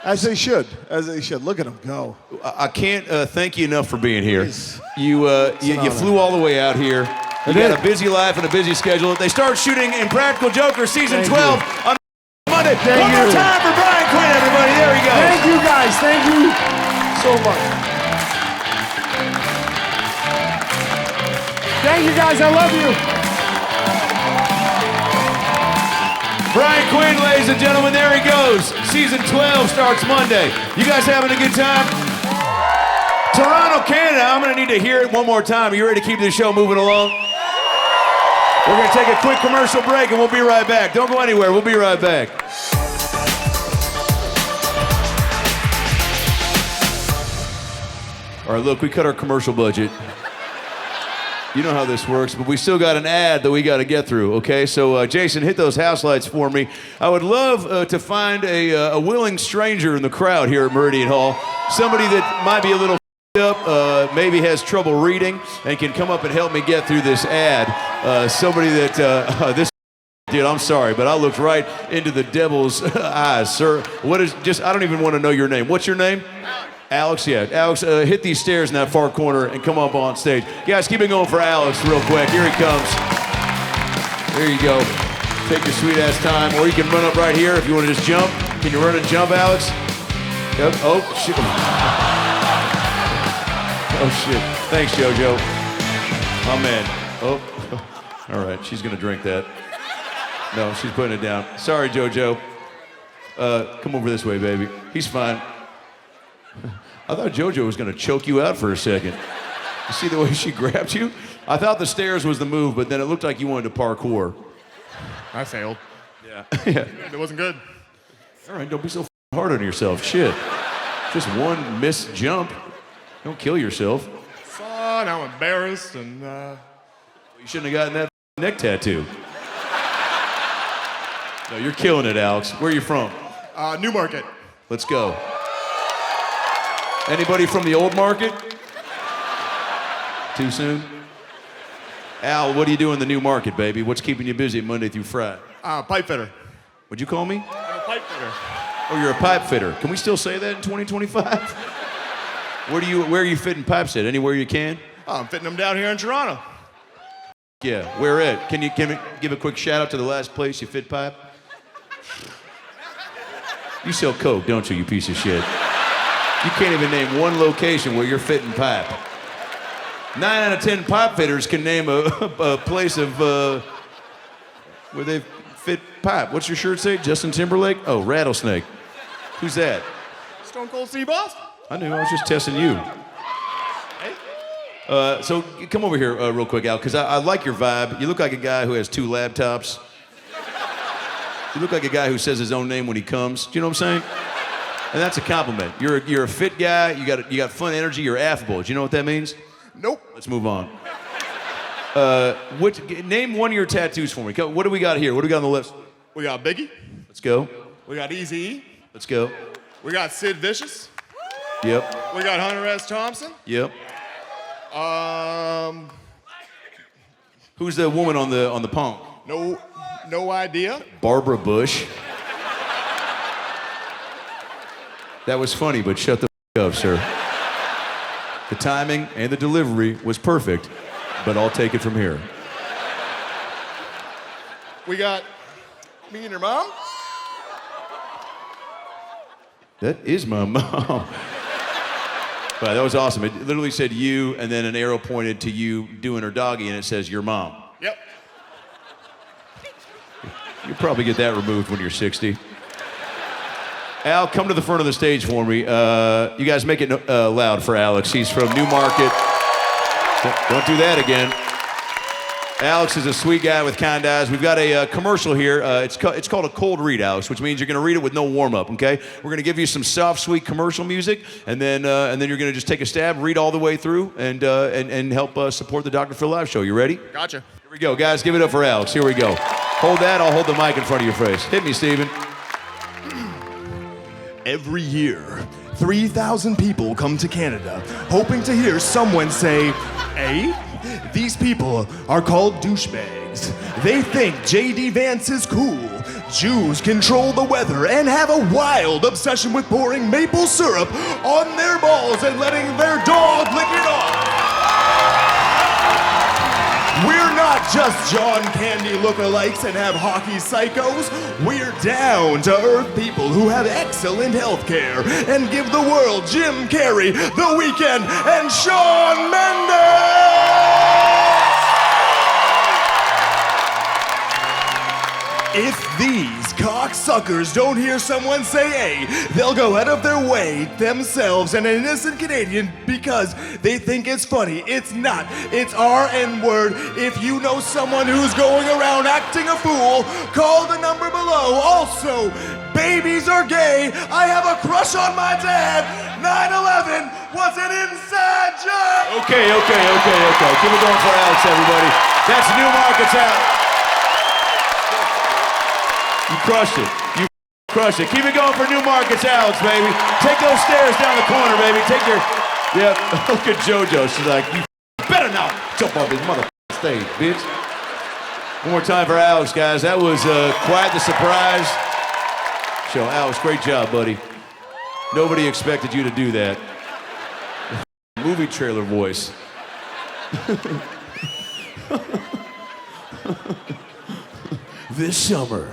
As they should. Look at them go. I can't thank you enough for being here. You flew all the way out here. You got a busy life and a busy schedule. They start shooting Impractical Joker Season 12 on Monday. One more time for Brian Quinn, everybody. There he goes. Thank you, guys. Thank you so much. Thank you, guys. I love you. Brian Quinn, ladies and gentlemen, there he goes. Season 12 starts Monday. You guys having a good time? Toronto, Canada, I'm going to need to hear it one more time. Are you ready to keep this show moving along? We're going to take a quick commercial break, and we'll be right back. Don't go anywhere. We'll be right back. All right, look, we cut our commercial budget. You know how this works, but we still got an ad that we got to get through, okay? So, Jason, hit those house lights for me. I would love to find a willing stranger in the crowd here at Meridian Hall. Somebody that might be a little up, maybe has trouble reading, and can come up and help me get through this ad. Somebody that, dude, I'm sorry, but I looked right into the devil's eyes, sir. I don't even want to know your name. What's your name? Alex, yeah. Alex, hit these stairs in that far corner and come up on stage. Guys, keep it going for Alex real quick. Here he comes. There you go. Take your sweet ass time. Or you can run up right here if you want to just jump. Can you run and jump, Alex? Yep. Oh, shit. Oh, shit. Thanks, JoJo. Oh, man. Oh. All right, she's going to drink that. No, she's putting it down. Sorry, JoJo. Come over this way, baby. He's fine. I thought JoJo was going to choke you out for a second. You see the way she grabbed you? I thought the stairs was the move, but then it looked like you wanted to parkour. I failed. Yeah. It wasn't good. All right, don't be so hard on yourself. Shit. Just one missed jump. Don't kill yourself. Son, I'm embarrassed and You shouldn't have gotten that neck tattoo. No, you're killing it, Alex. Where are you from? Newmarket. Let's go. Anybody from the old market? Too soon? Al, what do you do in the new market, baby? What's keeping you busy Monday through Friday? Pipe fitter. What'd you call me? I'm a pipe fitter. Oh, you're a pipe fitter. Can we still say that in 2025? Where are you fitting pipes at? Anywhere you can? I'm fitting them down here in Toronto. Yeah, where at? Can you give a quick shout out to the last place you fit pipe? You sell coke, don't you piece of shit? You can't even name one location where you're fitting pipe. 9 out of 10 pipe fitters can name a place of where they fit pipe. What's your shirt say? Justin Timberlake? Oh, Rattlesnake. Who's that? Stone Cold Steve Austin. I knew. I was just testing you. So come over here real quick, Al, because I like your vibe. You look like a guy who has 2 laptops. You look like a guy who says his own name when he comes. Do you know what I'm saying? And that's a compliment. You're a fit guy. You got fun energy. You're affable. Do you know what that means? Nope. Let's move on. Name one of your tattoos for me. What do we got here? What do we got on the list? We got Biggie. Let's go. We got Eazy-E. Let's go. We got Sid Vicious. Yep. We got Hunter S. Thompson. Yep. Who's the woman on the punk? No idea. Barbara Bush. That was funny, but shut the up, sir. The timing and the delivery was perfect, but I'll take it from here. We got me and your mom. That is my mom. Wow, that was awesome. It literally said you, and then an arrow pointed to you doing her doggy, and it says your mom. Yep. You'll probably get that removed when you're 60. Al, come to the front of the stage for me. You guys make it loud for Alex. He's from Newmarket. Don't do that again. Alex is a sweet guy with kind eyes. We've got a commercial here. It's called a cold read, Alex, which means you're going to read it with no warm-up, okay? We're going to give you some soft, sweet commercial music, and then you're going to just take a stab, read all the way through, and help support the Dr. Phil Live show. You ready? Gotcha. Here we go, guys. Give it up for Alex. Here we go. Hold that. I'll hold the mic in front of your face. Hit me, Steven. Every year, 3,000 people come to Canada hoping to hear someone say, "Eh?" These people are called douchebags. They think J.D. Vance is cool. Jews control the weather and have a wild obsession with pouring maple syrup on their balls and letting their dog lick it off. We're not just John Candy lookalikes and have hockey psychos. We're down-to-earth people who have excellent health care and give the world Jim Carrey, The Weeknd, and Shawn Mendes! If these cocksuckers don't hear someone say "eh," they'll go out of their way, themselves and an innocent Canadian, because they think it's funny. It's not. It's our N-word. If you know someone who's going around acting a fool, call the number below. Also, babies are gay. I have a crush on my dad. 9/11 was an inside job. Okay. Keep it going for Alex, everybody. That's Newmarket's out. You crushed it. You crushed it. Keep it going for Newmarket's Alex, baby. Take those stairs down the corner, baby. Look at JoJo. She's like, you better not jump off this mother stage, bitch. One more time for Alex, guys. That was quite the surprise show. Alex, great job, buddy. Nobody expected you to do that. Movie trailer voice. This summer,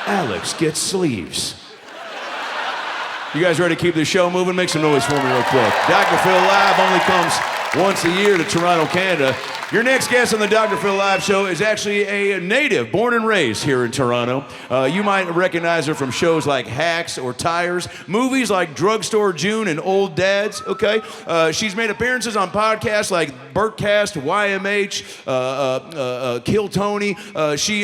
Alex gets sleeves. You guys ready to keep the show moving? Make some noise for me real quick. Dr. Phil Live only comes once a year to Toronto, Canada. Your next guest on the Dr. Phil Live show is actually a native, born and raised here in Toronto. You might recognize her from shows like Hacks or Tires, movies like Drugstore June and Old Dads, okay? She's made appearances on podcasts like Burtcast, YMH, Kill Tony. She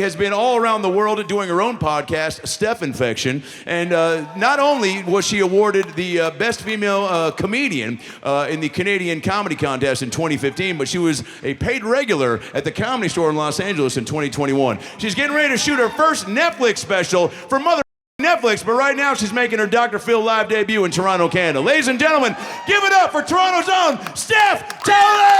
has been all around the world doing her own podcast, Steph Infection. And not only was she awarded the Best Female Comedian in the Canadian Comedy Contest in 2015, but she was a paid regular at the Comedy Store in Los Angeles in 2021. She's getting ready to shoot her first Netflix special for Netflix Netflix, but right now she's making her Dr. Phil live debut in Toronto, Canada. Ladies and gentlemen, give it up for Toronto's own Steph Tolev!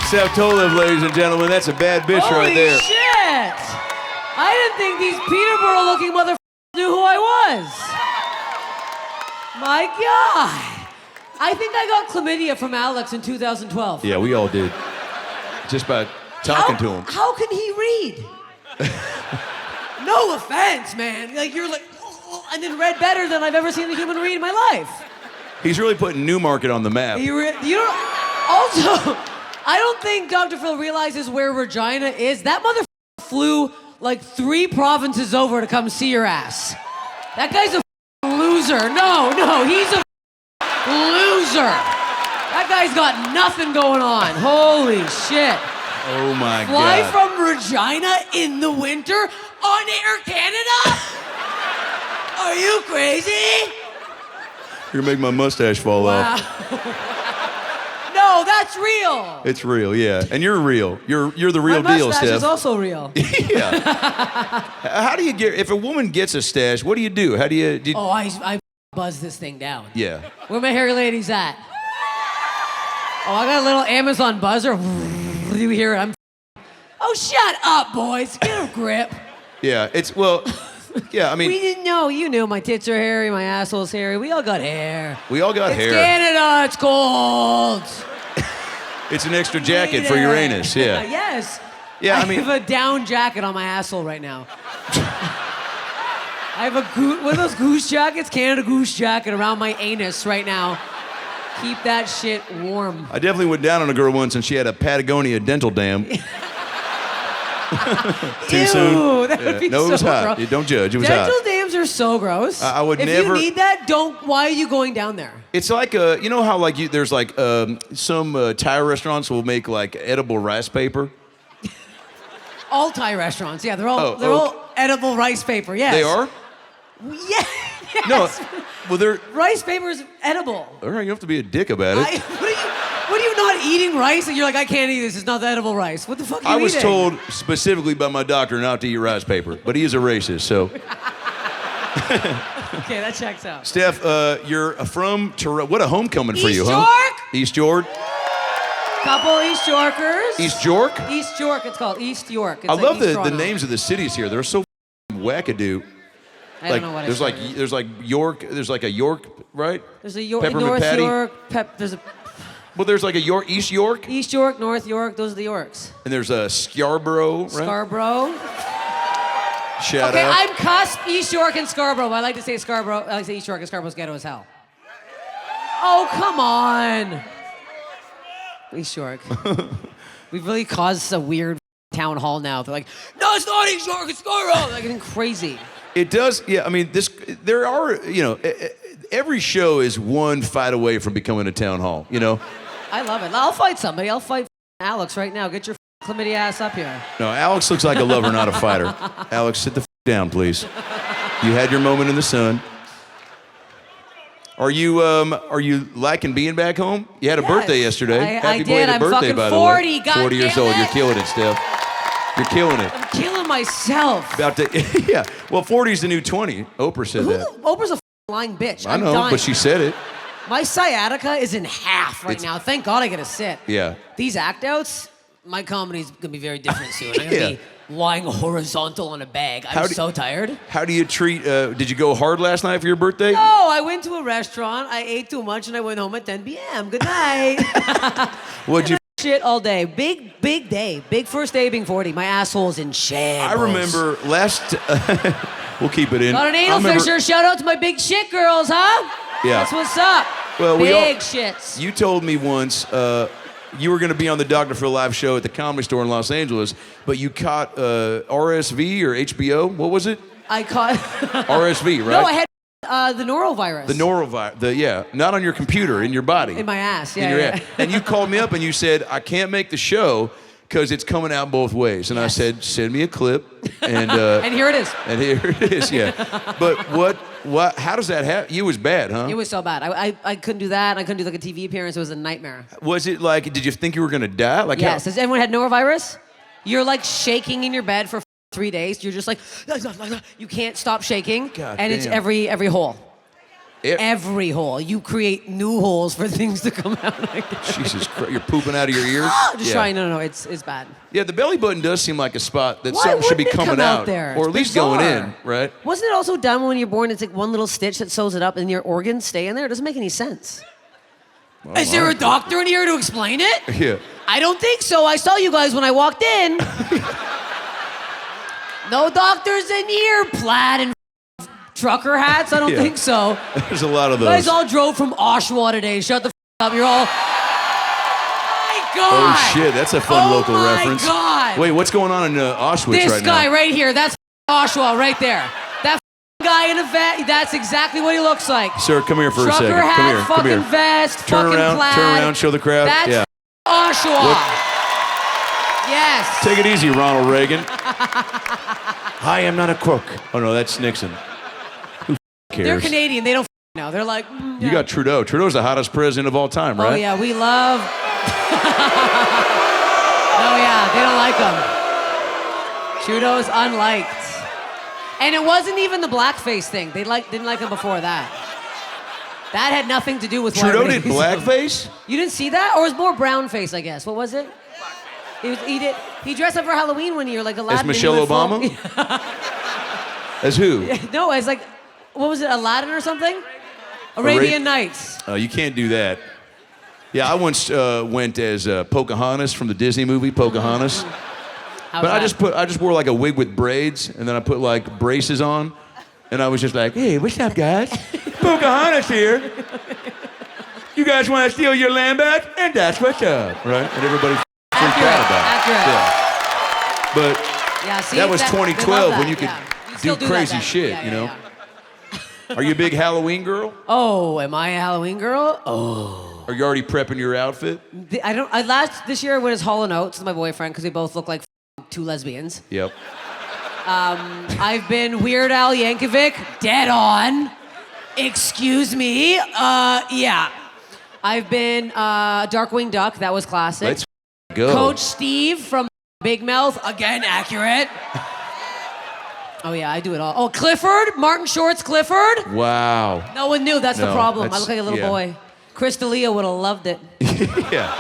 Steph Tolev, ladies and gentlemen, that's a bad bitch right there. Holy shit! I didn't think these Peterborough-looking motherfuckers knew who I was. My God. I think I got chlamydia from Alex in 2012. Yeah, we all did. Just by talking to him. How can he read? No offense, man. Like, you're like, and then read better than I've ever seen a human read in my life. He's really putting Newmarket on the map. You don't, also, I don't think Dr. Phil realizes where Regina is. That motherfucker flew like 3 provinces over to come see your ass. That guy's a loser. No, he's a loser. That guy's got nothing going on. Holy shit. Oh my Fly God. from Regina in the winter on Air Canada? Are you crazy? You're gonna make my mustache fall off. No, that's real. It's real, yeah. And you're real. You're the real My deal, mustache Steph. is also real. Yeah. How do you get, if a woman gets a stash, what do you do? How do you, Oh, I buzz this thing down. Yeah. Where my hairy ladies at? Oh, I got a little Amazon buzzer. Do you hear it? Oh, shut up, boys. Get a grip. Yeah, well, yeah, I mean. We didn't know. You knew my tits are hairy, my asshole's hairy. We all got hair. We all got hair. It's Canada. It's cold. It's an extra jacket for Uranus, yeah. Yes. Yeah, I mean. I have a down jacket on my asshole right now. I have one of those goose jackets, Canada Goose jacket around my anus right now. Keep that shit warm. I definitely went down on a girl once and she had a Patagonia dental dam. Too soon? That would be No, it was so hot. gross. You don't judge. It was Dental hot. dams are so gross. I would if never. If you need that, why are you going down there? It's like you know how like there's like some Thai restaurants will make like edible rice paper. All Thai restaurants, yeah, they're all edible rice paper. Yes. They are. Yeah. Yes. No. Well, they're rice paper is edible. all right. You have to be a dick about it. What are you not eating rice? And you're like, I can't eat this. It's not the edible rice. What the fuck are you I was eating? told specifically by my doctor not to eat rice paper, but he is a racist, so. Okay, that checks out. Steph, you're from Toronto. What a homecoming for you, East huh? York? East York? Couple East Yorkers. East York? East York, it's called East York. It's I like love East the Toronto. names of the cities here. They're so wackadoo. I don't know what there's there's like York. There's like a York, right? There's a York, Peppermint North Patty. York, there's a Well, there's like a York, East York, East York, North York. Those are the Yorks. and there's a Scarborough, right? Scarborough. Shout Okay, out. I'm cusp East York and Scarborough. But I like to say Scarborough. I like to say East York and Scarborough's ghetto as hell. Oh, come on. East York. We've really caused a weird town hall now. They're like, no, it's not East York, it's Scarborough. Like, getting crazy. It does, yeah. I mean, there are, every show is one fight away from becoming a town hall. I love it. I'll fight somebody. I'll fight Alex right now. Get your chlamydia ass up here. No, Alex looks like a lover, not a fighter. Alex, sit the down, please. You had your moment in the sun. Are you liking being back home? You had a birthday yesterday. I Happy did. belated I'm birthday, fucking by 40, the way. 40 years goddamn old. it. You're killing it, Steph. You're killing it. I'm killing myself. About to, yeah. Well, 40 is the new 20. Oprah said that. Oprah's a lying bitch. I I'm know, dying. but she said it. My sciatica is in half right now. Thank God I get to sit. Yeah. These act outs, my comedy's gonna be very different soon. I'm gonna Yeah. be lying horizontal on a bag. I'm so tired. How do you treat, did you go hard last night for your birthday? No, I went to a restaurant. I ate too much and I went home at 10 p.m. Good night. What'd you? Shit all day. Big day. Big first day being 40. My asshole's in shambles. I remember last. We'll keep it in. Got an I anal remember- fisher. Shout out to my big shit girls, huh? Yeah. That's what's up. Well, big shits. You told me once you were going to be on the Dr. Phil live show at the Comedy Store in Los Angeles, but you caught RSV or HBO. What was it? I caught RSV, right? No, I had the norovirus. The norovirus. Yeah, not on your computer, in your body. In my ass. In Yeah. your yeah. ass. And you called me up and you said, I can't make the show because it's coming out both ways. And I said, send me a clip. And And here it is. and here it is, yeah. But how does that happen? You was bad, huh? It was so bad. I couldn't do that. I couldn't do like a TV appearance. It was a nightmare. Was it like, did you think you were going to die? Like Yes. how? Has anyone had norovirus? You're like shaking in your bed for 3 days. You're just like, you can't stop shaking. God and it's damn. every hole. It- Every hole. You create new holes for things to come out. Jesus Christ, you're pooping out of your ears? Just trying. No, it's bad. Yeah, the belly button does seem like a spot that Why something should be wouldn't it coming come out there? or at It's least going bizarre. in, right? Wasn't it also dumb when you're born? It's like one little stitch that sews it up, and your organs stay in there. It doesn't make any sense. Is there a doctor in here to explain it? Yeah. I don't think so. I saw you guys when I walked in. No doctors in here. Plaid and trucker hats. I don't Yeah. think so. There's a lot of You those. guys all drove from Oshawa today. Shut the up. You're all. My God. Oh shit, that's a fun local my reference. God. Wait, what's going on in Auschwitz This right guy now? right here. That's Oshawa right there. That guy in a vest. That's exactly what he looks like. Sir, come here for a Trucker second. hat, Come here. fucking Come here. vest, Turn fucking around. plaid. Turn around. Show the crowd. That's yeah. Oshawa. What? Yes. Take it easy, Ronald Reagan. I am not a crook. Oh no, that's Nixon. Who cares? They're Canadian. They don't know. They're like. You got Trudeau. Trudeau's the hottest president of all time, right? Oh yeah, we love. Oh yeah, they don't like him. Trudeau's unliked, and it wasn't even the blackface thing. They didn't like him before that. That had nothing to do with why Trudeau everybody did hates him. blackface? You didn't see that, or it was more brown face, I guess. What was it? He dressed up for Halloween one year, like Aladdin. As Michelle Obama? As who? No, as like, what was it, Aladdin or something? Arabian Nights. Oh, you can't do that. Yeah, I once went as Pocahontas from the Disney movie Pocahontas. How's But that? I just wore like a wig with braids, and then I put like braces on, and I was just like, "Hey, what's up, guys? Pocahontas here. You guys want to steal your land back? And that's what's up, right?" And everybody freaked out about it. Accurate. Yeah. But Yeah, see, that was they love 2012 when that, you could yeah. You do still that crazy then. shit, Yeah, you yeah, know. yeah. Are you a big Halloween girl? Oh, am I a Halloween girl? Oh. Are you already prepping your outfit? This year I went as Hall & Oates with my boyfriend because we both look like two lesbians. Yep. I've been Weird Al Yankovic, dead on. Excuse me. Yeah. I've been Darkwing Duck, that was classic. Let's go. Coach Steve from Big Mouth, again accurate. Oh yeah, I do it all. Oh, Clifford, Martin Short's Clifford. Wow. No one knew, that's the No, problem. I that's- look like a little yeah. boy. Chris D'Elia would have loved it. Yeah.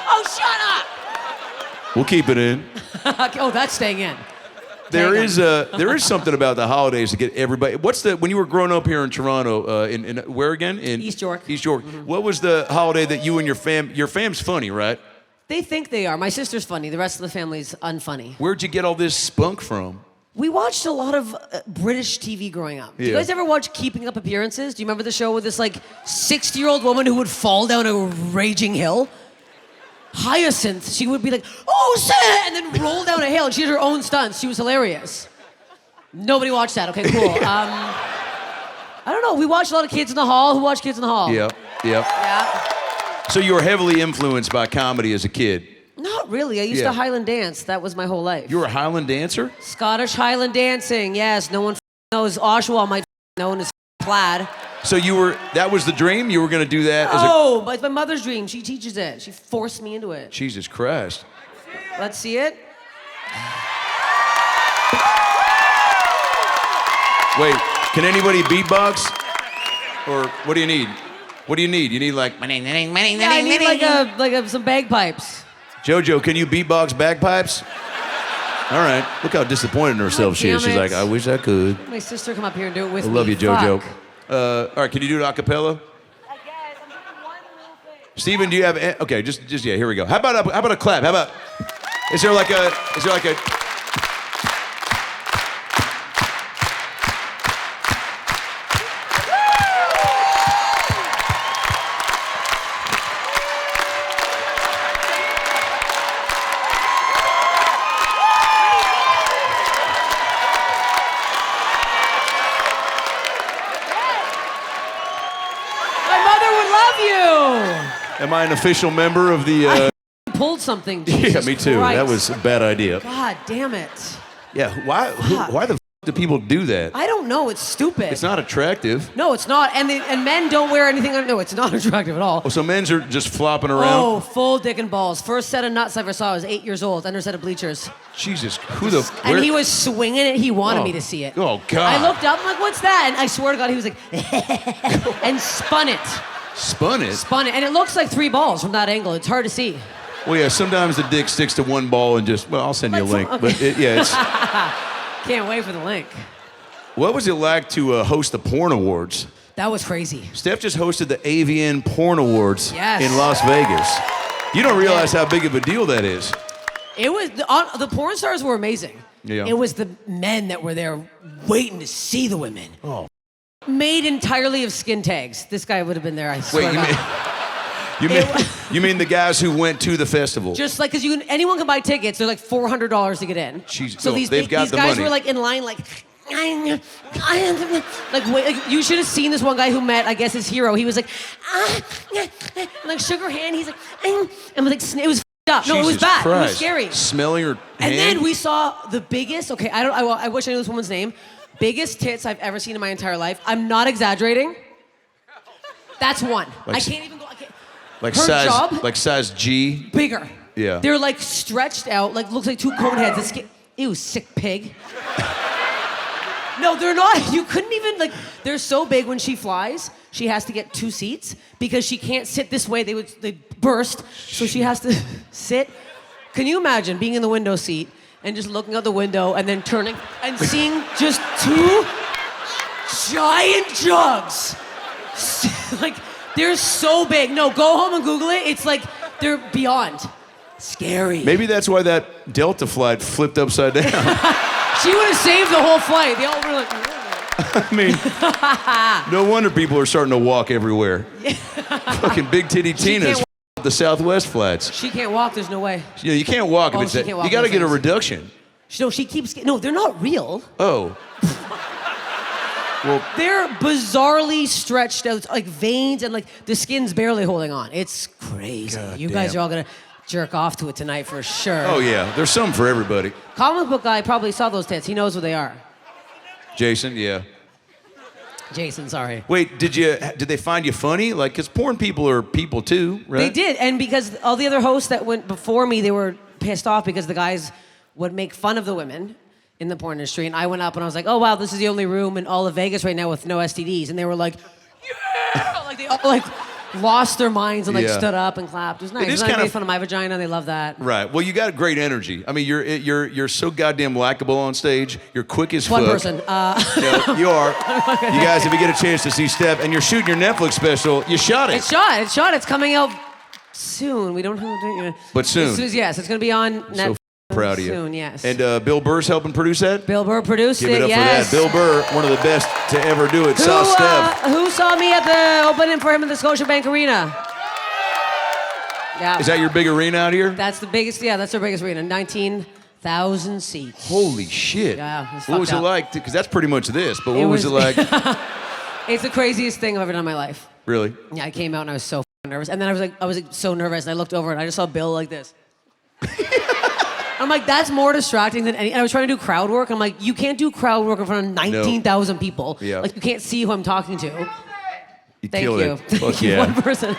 Oh, shut up! We'll keep it in. Oh, that's staying in. There Hang is something about the holidays to get everybody. When you were growing up here in Toronto, in where again? In East York. East York. What was the holiday that you and your fam's funny, right? They think they are. My sister's funny. The rest of the family's unfunny. Where'd you get all this spunk from? We watched a lot of British TV growing up. Do you Yeah. guys ever watch Keeping Up Appearances? Do you remember the show with this like 60-year-old woman who would fall down a raging hill? Hyacinth, she would be like, "Oh, shit," and then roll down a hill. And she had her own stunts. She was hilarious. Nobody watched that. Okay, cool. I don't know. We watched a lot of Kids in the Hall. Who watched Kids in the Hall? Yep. Yeah. So you were heavily influenced by comedy as a kid. Not really. I used Yeah. to Highland dance. That was my whole life. You were a Highland dancer? Scottish Highland dancing. Yes, no one knows. Oshawa might know as plaid. So that was the dream? You were going to do that as a... Oh, but it's my mother's dream. She teaches it. She forced me into it. Jesus Christ. Let's see it. Wait, can anybody beatbox? Or what do you need? What do you need? You need like... Yeah, I need like some bagpipes. JoJo, can you beatbox bagpipes? All right. Look how disappointed in herself she is. damn She's it. like, I wish I could. My sister come up here and do it with I me. love you, JoJo. Fuck. All right, can you do it a cappella? I guess. I'm doing one little thing. Steven, do you have... Okay, just yeah, here we go. How about a clap? How about... Is there like a... My mother would love you. Am I an official member of the... pulled something. Yeah, Jesus me too. Christ. That was a bad idea. God damn it. Yeah, why the do people do that? I don't know. It's stupid. It's not attractive. No, it's not. And men don't wear anything. No, it's not attractive at all. Oh, so men's are just flopping around? Oh, full dick and balls. First set of nuts I ever saw. I was 8 years old. Under a set of bleachers. Jesus, And he was swinging it. He wanted me to see it. Oh, God. I looked up. I'm like, what's that? And I swear to God, he was like, and spun it. Spun it? Spun it. And it looks like 3 balls from that angle. It's hard to see. Well, yeah, sometimes the dick sticks to one ball and just, well, I'll send you a link. Okay. But it's... Can't wait for the link. What was it like to host the Porn Awards? That was crazy. Steph just hosted the AVN Porn Awards Yes. in Las Vegas. You don't realize how big of a deal that is. It was, the porn stars were amazing. Yeah. It was the men that were there waiting to see the women. Oh. Made entirely of skin tags. This guy would have been there, I swear. Wait, you mean the guys who went to the festival? Just like, because anyone can buy tickets. They're like $400 to get in. Jeez. So Oh, these they've got these the guys money. were like in line, like wait, you should have seen this one guy who met, I guess, his hero. He was like, like shook her hand. He's like, and like, it was up. No, it was Jesus bad. Christ. It was scary. Smelling her And hand? then we saw the biggest. Okay, I wish I knew this woman's name. Biggest tits I've ever seen in my entire life. I'm not exaggerating. That's one. Like, I can't even go. I can't. Like her size, job, like size G. bigger. Yeah. They're like stretched out, like looks like 2 cone heads. The skin, ew, sick pig. No, they're not. You couldn't even like. They're so big when she flies. She has to get 2 seats because she can't sit this way. They burst. So she has to sit. Can you imagine being in the window seat and just looking out the window and then turning and seeing just 2 giant jugs? Like they're so big. No, go home and Google it. It's like they're beyond scary. Maybe that's why that Delta flight flipped upside down. She would have saved the whole flight. They all were like, I mean, no wonder people are starting to walk everywhere. Fucking big titty Tina's the Southwest flats. she can't walk. There's no way. You know, you can't walk if Oh, it's she that. can't walk You got to those get a things. reduction. No, she keeps. No, they're not real. Oh. Well, They're bizarrely stretched out, like veins, and like the skin's barely holding on. It's crazy. God You guys damn. are all gonna jerk off to it tonight for sure. oh yeah, there's some for everybody. Comic book guy probably saw those tits. He knows what they are. Jason, yeah. Jason, sorry. Wait, did they find you funny? Like, cause porn people are people too, right? They did, and because all the other hosts that went before me, they were pissed off because the guys would make fun of the women in the porn industry, and I went up and I was like, oh wow, this is the only room in all of Vegas right now with no STDs, and they were like, yeah, like they all like lost their minds and like Yeah. stood up and clapped. It was nice. It is I kind made of- fun of my vagina. They love that. Right. Well, you got great energy. I mean, you're so goddamn likable on stage. You're quick as One fuck. person. Yeah, you are. You guys, if you get a chance to see Steph and you're shooting your Netflix special, you shot it. It's shot. It's shot. It's coming out soon. We don't have a date yet. But soon. As soon as, yes, it's going to be on Netflix. Proud of you. Soon, yes. And Bill Burr's helping produce that? Bill Burr produced Give it up yes. for that. Bill Burr, one of the best to ever do it. Saw Steph. Who saw me at the opening for him at the Scotiabank Arena? Yeah. Is that your big arena out here? That's the biggest, yeah, that's our biggest arena. 19,000 seats. Holy shit. Yeah, it's What was it fucked up. like? Because that's pretty much this, but what was it like? It's the craziest thing I've ever done in my life. Really? Yeah, I came out and I was so nervous. And then I was so nervous and I looked over and I just saw Bill like this. I'm like, that's more distracting than any. And I was trying to do crowd work. I'm like, you can't do crowd work in front of 19,000 people. Yeah. Like, you can't see who I'm talking to. You Thank killed you. it. Fuck yeah. One person.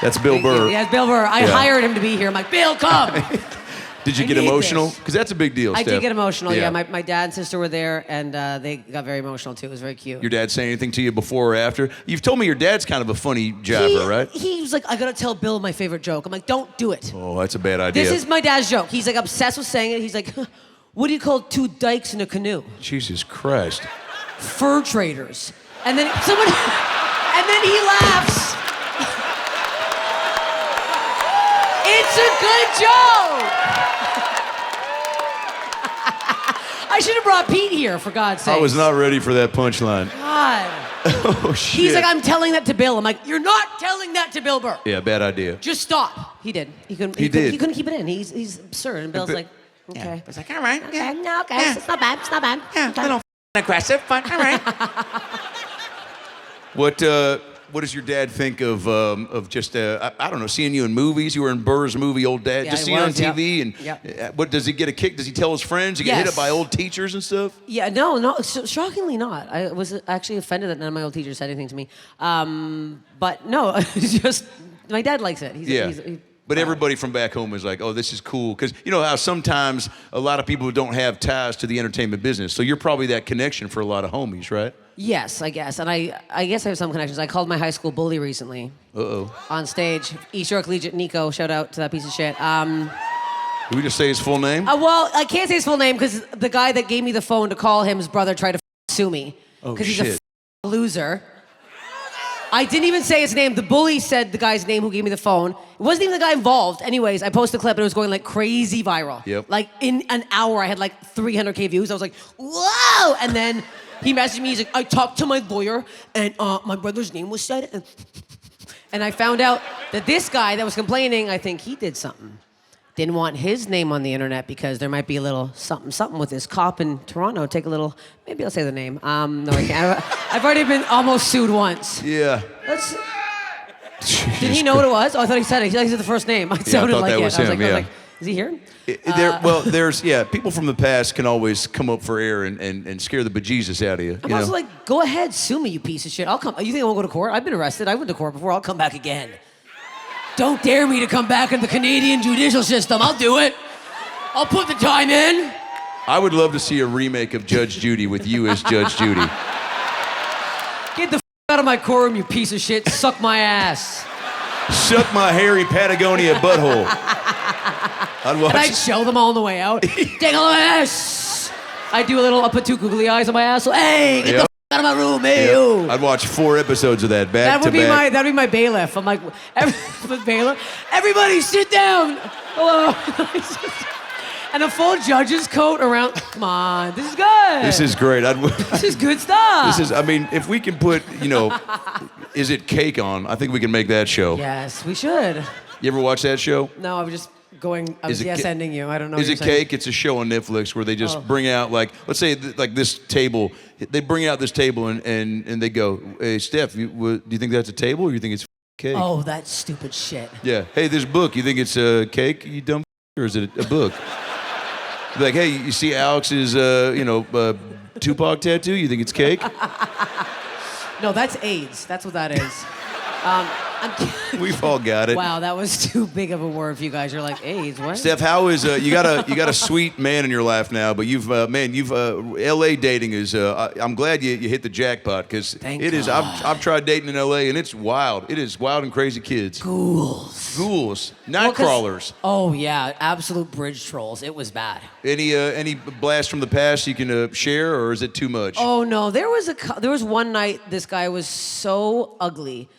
That's Bill Burr. Yeah, Bill Burr. I Yeah. hired him to be here. I'm like, Bill, come. Did you I get need emotional? this. Because that's a big deal, I Steph. did get emotional. Yeah, my dad and sister were there, and they got very emotional too. It was very cute. Your dad say anything to you before or after? You've told me your dad's kind of a funny jabber, right? He was like, I gotta tell Bill my favorite joke. I'm like, don't do it. Oh, that's a bad idea. This is my dad's joke. He's like obsessed with saying it. He's like, what do you call 2 dykes in a canoe? Jesus Christ. Fur traders. And then someone, and then he laughs. It's a good joke. I should have brought Pete here, for God's sake. I was not ready for that punchline. God. Oh, shit. He's like, I'm telling that to Bill. I'm like, you're not telling that to Bill Burr. Yeah, bad idea. Just stop. He did. He couldn't. He did. He couldn't keep it in. He's absurd. And Bill's like, okay. It's like, all right. Okay, no, okay. It's not bad. It's not bad. Yeah, a little aggressive, but all right. What, what does your dad think of just I don't know, seeing you in movies? You were in Burr's movie, Old Dad. Yeah, just I seeing you on was, TV, yep. and what does he get a kick? Does he tell his friends? You get hit Yes. up by old teachers and stuff? Yeah, no, shockingly not. I was actually offended that none of my old teachers said anything to me. But no, it's just my dad likes it. But everybody from back home is like, oh, this is cool. Because you know how sometimes a lot of people don't have ties to the entertainment business. So you're probably that connection for a lot of homies, right? Yes, I guess. And I guess I have some connections. I called my high school bully recently. On stage. East York Collegiate Nico, shout out to that piece of shit. Did we just say his full name? Well, I can't say his full name because the guy that gave me the phone to call him, his brother tried to sue me. Because he's a loser. I didn't even say his name. The bully said the guy's name who gave me the phone. It wasn't even the guy involved. Anyways, I posted a clip and it was going like crazy viral. Yep. Like in an hour, I had like 300K views. I was like, whoa! And then he messaged me. He's like, I talked to my lawyer and my brother's name was said. And I found out that this guy that was complaining, I think he did something. Didn't want his name on the internet because there might be a little something with this cop in Toronto. Take a little, maybe I'll say the name. No, I can't. I've already been almost sued once. Yeah. Did he know what it was? Oh, I thought he said it. He said the first name. I sounded like that it. was I was him, like, is he here? There's people from the past can always come up for air and scare the bejesus out of you. I'm also like, go ahead, sue me, you piece of shit. I'll come. You think I won't go to court? I've been arrested. I went to court before. I'll come back again. Don't dare me to come back in the Canadian judicial system. I'll do it. I'll put the time in. I would love to see a remake of Judge Judy with you as Judge Judy. Get the out of my courtroom, you piece of shit. Suck my ass. Suck my hairy Patagonia butthole. And I'd show them all on the way out. Take a look at this. I'll put two googly eyes on my asshole. Hey, get the out of my room, hey, you. I'd watch 4 episodes of that back to back. That'd be my bailiff. I'm like, bailiff, everybody sit down. Hello. And a full judge's coat around. Come on, this is good. This is great. This is good stuff. If we can put, Is It Cake on, I think we can make that show. Yes, we should. You ever watch that show? No, I was ending you. I don't know. Is It Cake? It's a show on Netflix where they just bring out, let's say, this table. They bring out this table and they go, hey, Steph, do you think that's a table or you think it's cake? Oh, that stupid shit. Yeah. Hey, this book, you think it's a cake, you dumb or is it a book? Like, hey, you see Alex's, Tupac tattoo? You think it's cake? No, that's AIDS. That's what that is. We've all got it. Wow, that was too big of a word for you guys. You're like, AIDS, what? Steph, how is you got a sweet man in your life now, but you've LA dating is I'm glad you hit the jackpot because it is. I've tried dating in LA and it's wild. It is wild and crazy kids. Ghouls, night crawlers. Oh yeah, absolute bridge trolls. It was bad. Any blast from the past you can share, or is it too much? Oh no, there was one night this guy was so ugly.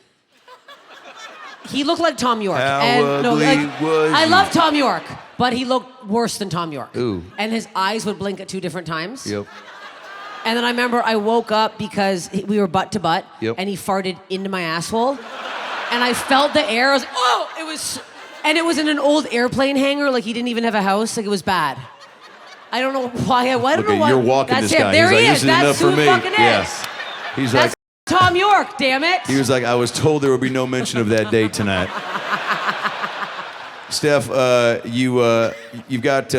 He looked like Tom York. Was I love Tom York, but he looked worse than Tom York. Ooh. And his eyes would blink at 2 different times. Yep. And then I remember I woke up because we were butt to butt, and he farted into my asshole. And I felt the air. I was like, oh! And it was in an old airplane hangar. Like he didn't even have a house. Like it was bad. I don't know why. I don't know why. You're walking That's this him. guy. There He's he like, is. This is That's enough who for me. fucking is. Yeah. He's That's Tom York, damn it. He was like, I was told there would be no mention of that date tonight. Steph, you've got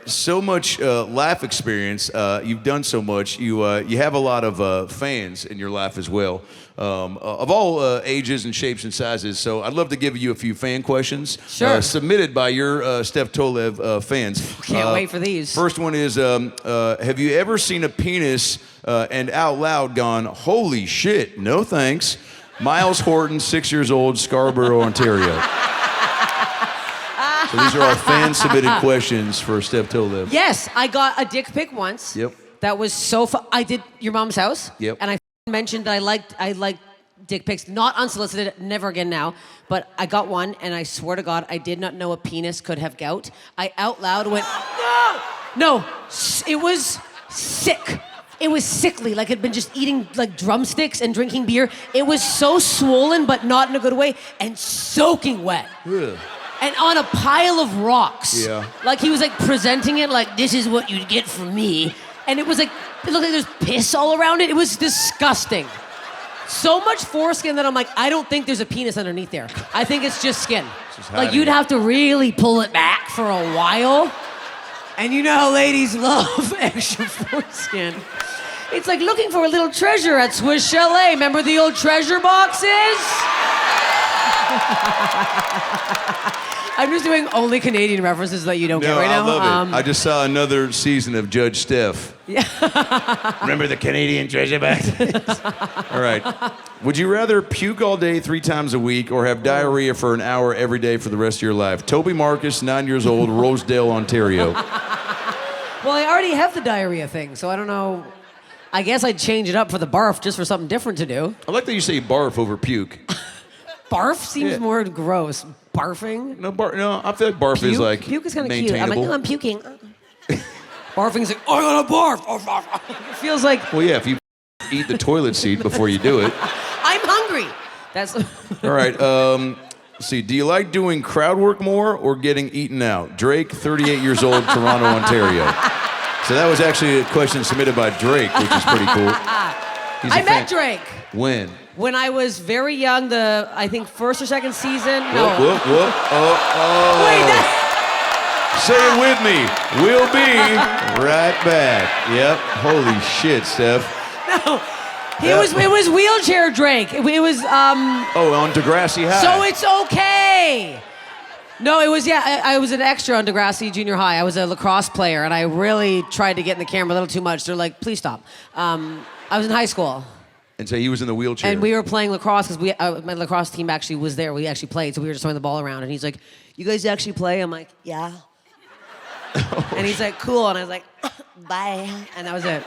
so much life experience. You've done so much. You have a lot of fans in your life as well, of all ages and shapes and sizes. So I'd love to give you a few fan questions submitted by your Steph Tolev fans. Can't wait for these. First one is, have you ever seen a penis and out loud gone, holy shit, no thanks? Miles Horton, 6 years old, Scarborough, Ontario. So these are all fan-submitted questions for Steph Tolev. Yes, I got a dick pic once. Yep. That was so fun. I did your mom's house. Yep. And I mentioned that I liked dick pics, not unsolicited, never again now. But I got one, and I swear to God, I did not know a penis could have gout. I out loud went, no. It was sick. It was sickly, like it'd been just eating like drumsticks and drinking beer. It was so swollen, but not in a good way, and soaking wet. Ugh. And on a pile of rocks. Yeah. Like he was like presenting it like, this is what you'd get from me. And it was like, it looked like there's piss all around it. It was disgusting. So much foreskin that I'm like, I don't think there's a penis underneath there. I think it's just skin. Just Like, hiding you'd it. have to really pull it back for a while. And you know how ladies love extra foreskin. It's like looking for a little treasure at Swiss Chalet. Remember the old treasure boxes? I'm just doing only Canadian references that you don't get right I now. love it. I just saw another season of Judge Steph. Yeah. Remember the Canadian treasure box? All right. Would you rather puke all day 3 times a week or have diarrhea for an hour every day for the rest of your life? Toby Marcus, 9 years old, Rosedale, Ontario. Well, I already have the diarrhea thing, so I don't know. I guess I'd change it up for the barf just for something different to do. I like that you say barf over puke. Barf seems Yeah. more gross. Barfing? No, I feel like barf is like Puke is kind of cute. I'm like, maintainable. oh, I'm puking. Barfing's like, oh, I gotta barf. It feels like Well, yeah, if you eat the toilet seat before you do it. I'm hungry. That's All right. Let's see. Do you like doing crowd work more or getting eaten out? Drake, 38 years old, Toronto, Ontario. So that was actually a question submitted by Drake, which is pretty cool. He's a I met fan. Drake When? when I was very young. I think first or second season. No. Whoop, whoop, whoop. Oh. Wait, that, Say it with me. We'll be right back. Yep. Holy shit, Steph. no. It was wheelchair Drake. It was Oh, on Degrassi High. So it's okay. No, it was, yeah, I was an extra on Degrassi Junior High. I was a lacrosse player, and I really tried to get in the camera a little too much. They're like, please stop. I was in high school, And so he was in the wheelchair. and we were playing lacrosse because my lacrosse team actually was there. We actually played, so we were just throwing the ball around. And he's like, you guys actually play? I'm like, yeah. And he's like, cool. And I was like, bye. And that was it.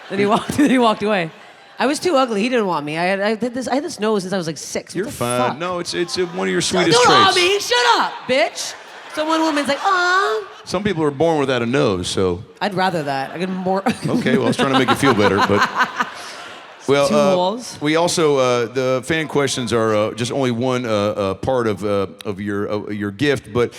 Then he walked away. I was too ugly. He didn't want me. I had this nose since I was like 6. What You're the fine. fuck? No, it's one of your sweetest Don't traits. on me. Shut up, bitch. So one woman's like, aw. Some people are born without a nose, so I'd rather that. I get more. okay. Well, I was trying to make you feel better, but well, Two walls. we also the fan questions are just only one part of your gift. But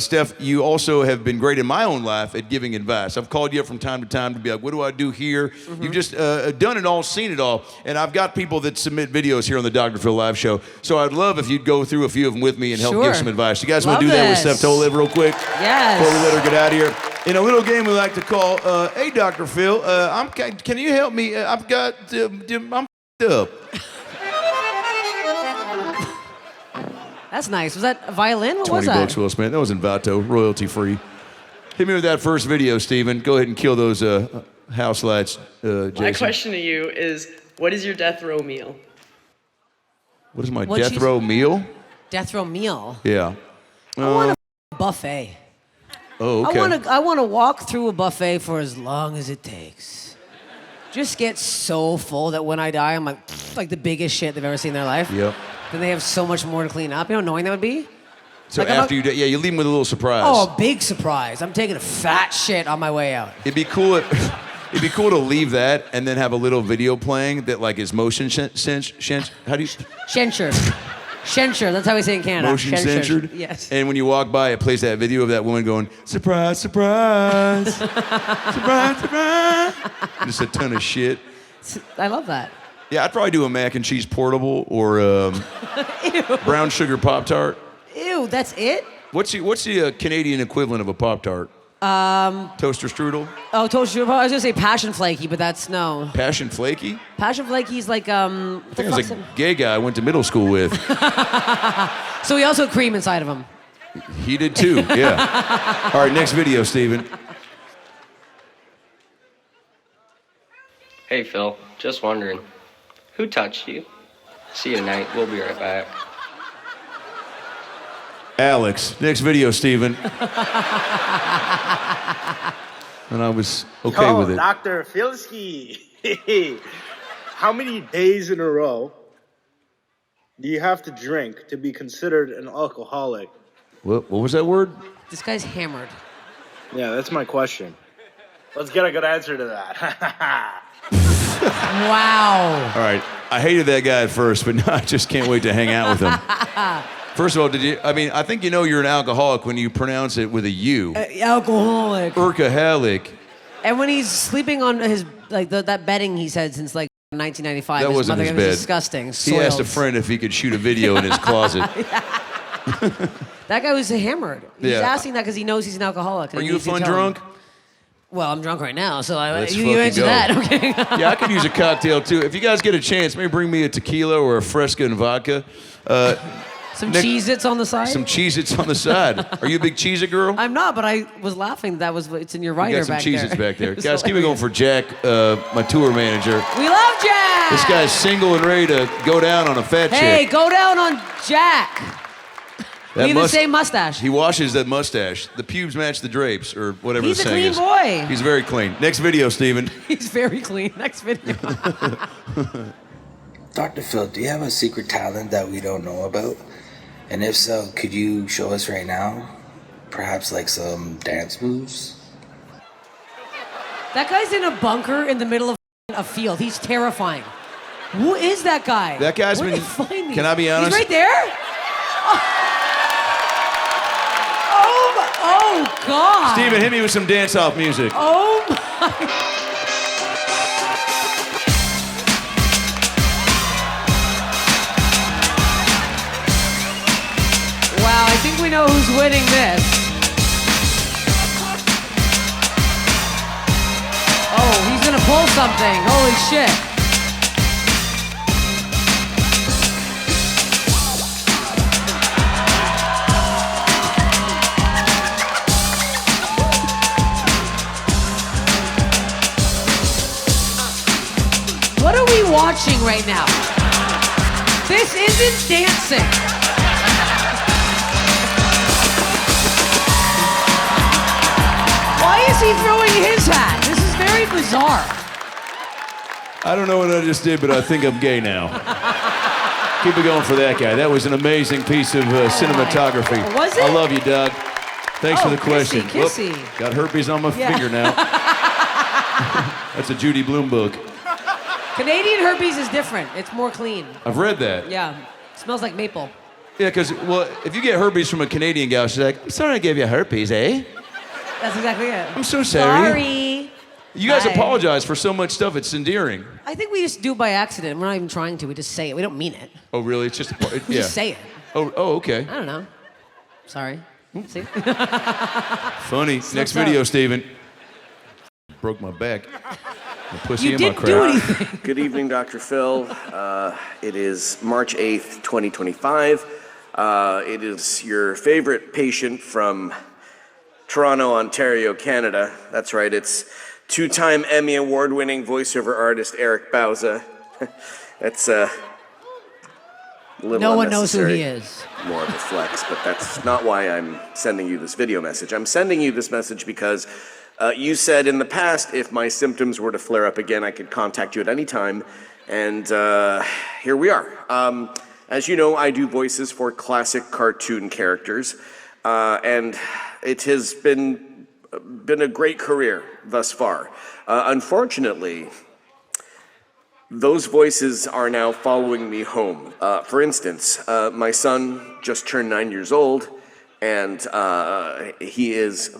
Steph, you also have been great in my own life at giving advice. I've called you up from time to time to be like, what do I do here? Mm-hmm. You've just done it all, seen it all, and I've got people that submit videos here on the Dr. Phil Live Show. So I'd love if you'd go through a few of them with me and help Sure. give some advice. You guys want Love to do that with this. Steph Tolev real quick? Yes. Before we let her get out of here. In a little game we like to call, hey, Dr. Phil, can you help me? I've got, I'm up. That's nice. Was that a violin? What 20 was that? bucks, Will Smith. That was in Vato, royalty free. Hit me with that first video, Steven. Go ahead and kill those house lights, Jason. My question to you is, what is your death row meal? What is my What'd death she- row meal? Death row meal. Yeah. I want a buffet. Oh, okay. I want to walk through a buffet for as long as it takes. Just get so full that when I die, I'm like the biggest shit they've ever seen in their life. Yep. Then they have so much more to clean up. You know how annoying that would be? So Like, after you leave them with a little surprise. Oh, big surprise. I'm taking a fat shit on my way out. It'd be cool. It'd be cool to leave that and then have a little video playing that like is motion how do you? Censured. Censured. That's how we say it in Canada. Motion censored? Yes. And when you walk by, it plays that video of that woman going, surprise, surprise, surprise, surprise. Just a ton of shit. I love that. Yeah, I'd probably do a mac and cheese portable or brown sugar Pop-Tart. Ew, that's it? What's the Canadian equivalent of a Pop-Tart? Toaster strudel? Oh, toast sugar. I was going to say passion flaky, but that's no. Passion flaky? Passion flaky's like, I think it was a gay guy I went to middle school with. So he also had cream inside of him. He did too, yeah. All right, next video, Steven. Hey, Phil. Just wondering, who touched you? See you tonight. We'll be right back. Alex. Next video, Steven. And I was okay with it. Dr. Filski. How many days in a row do you have to drink to be considered an alcoholic? What was that word? This guy's hammered. Yeah, that's my question. Let's get a good answer to that. Wow. All right. I hated that guy at first, but now I just can't wait to hang out with him. First of all, I think you know you're an alcoholic when you pronounce it with a U. Alcoholic. Urkaholic. And when he's sleeping on his, that bedding he said since like in 1995. That wasn't his mother bed. was disgusting. He asked a soiled. friend if he could shoot a video in his closet. That guy was hammered. He's Yeah. asking that because he knows he's an alcoholic. and Are he you a needs to fun tell him. drunk? Well, I'm drunk right now, so Let's you fucking answer go. that. Okay. Yeah, I could use a cocktail too. If you guys get a chance, maybe bring me a tequila or a Fresca and vodka. Some Nick- Cheez-Its on the side? Some Cheez-Its on the side. Are you a big Cheez-It girl? I'm not, but I was laughing. It's in your You writer got some back Cheez-Its there. back there. It was Guys, keep it going hilarious. for Jack, my tour manager. We love Jack! This guy's single and ready to go down on a fat Hey, chick. go down on Jack. That We have the must- same mustache. He washes that mustache. The pubes match the drapes, or whatever He's the a saying clean is. boy. He's very clean. Next video, Steven. He's very clean. Next video. Dr. Phil, do you have a secret talent that we don't know about? And if so, could you show us right now? Perhaps like some dance moves? That guy's in a bunker in the middle of a field. He's terrifying. Who is that guy? That guy's Where'd been. they find these? Can I be honest? He's right there? Oh, God. Steven, hit me with some dance-off music. Oh, my. Wow, I think we know who's winning this. Oh, he's gonna pull something. Holy shit. What are we watching right now? This isn't dancing. Why is he throwing his hat? This is very bizarre. I don't know what I just did, but I think I'm gay now. Keep it going for that guy. That was an amazing piece of cinematography. Was it? I love you, Doug. Thanks for the kissy, question. kissy. Whoop, got herpes on my Yeah. finger now. That's a Judy Blume book. Canadian herpes is different. It's more clean. I've read that. Yeah. Smells like maple. Yeah, because, well, if you get herpes from a Canadian gal, she's like, I'm sorry I gave you herpes, eh? That's exactly it. I'm so sorry. Sorry. You guys Bye. apologize for so much stuff. It's endearing. I think we just do it by accident. We're not even trying to. We just say it. We don't mean it. Oh, really? It's just a part. We Yeah. just say it. Oh, okay. I don't know. Sorry. See? Funny. Next video, Steven. Broke my back. My pussy You in my didn't crap. do anything. Good evening, Dr. Phil. It is March 8th, 2025. It is your favorite patient from Toronto, Ontario, Canada. That's right, it's two-time Emmy Award-winning voiceover artist Eric Bauza. That's a little No one knows who unnecessary. he is. More of a flex, but that's not why I'm sending you this video message. I'm sending you this message because you said in the past if my symptoms were to flare up again, I could contact you at any time, and here we are. As you know, I do voices for classic cartoon characters, and it has been a great career thus far. Unfortunately, those voices are now following me home. For instance, my son just turned 9 years old, and he is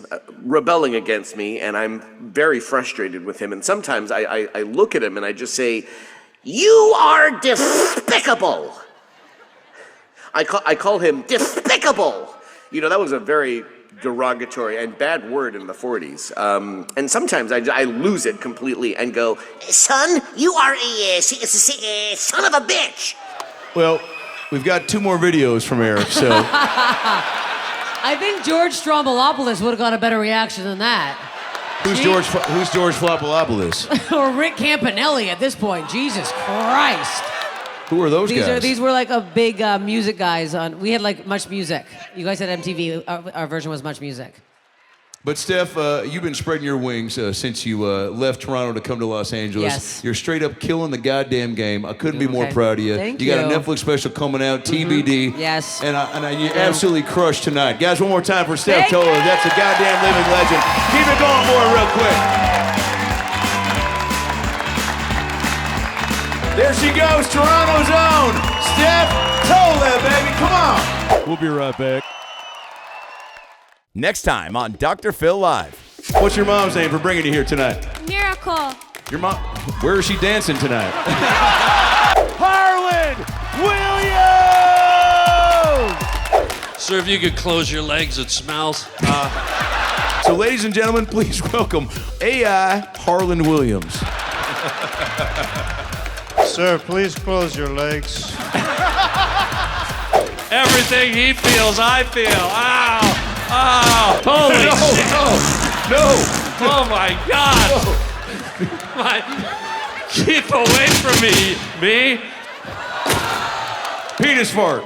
rebelling against me, and I'm very frustrated with him. And sometimes I look at him and I just say, "You are despicable." I call him despicable. You know, that was a very derogatory and bad word in the 40s. And sometimes I lose it completely and go, "Son, you are a son of a bitch." Well, we've got 2 more videos from Eric, so. I think George Stroumboulopoulos would have got a better reaction than that. Who's George Flopolopoulos? Or Rick Campanelli at this point. Jesus Christ. Who are those guys? These were like a big music guys on. We had like Much Music. You guys had MTV. Our version was Much Music. But Steph, you've been spreading your wings since you left Toronto to come to Los Angeles. Yes. You're straight up killing the goddamn game. I couldn't be more Okay. proud of you. Thank you got a you. Netflix special coming out, TBD. Yes. And you absolutely crushed tonight. Guys, one more time for Steph Thank Tolev. That's a goddamn living legend. Keep it going, boy, real quick. There she goes, Toronto's own Steph Tolev, baby. Come on. We'll be right back. Next time on Dr. Phil Live. What's your mom's name for bringing you here tonight? Miracle. Your mom? Where is she dancing tonight? Harland Williams! Sir, if you could close your legs, it smells. So, ladies and gentlemen, please welcome AI Harland Williams. Sir, please close your legs. Everything he feels, I feel. Ow! Ow! Holy shit! No! Oh my God! Keep away from me, me! Penis fart.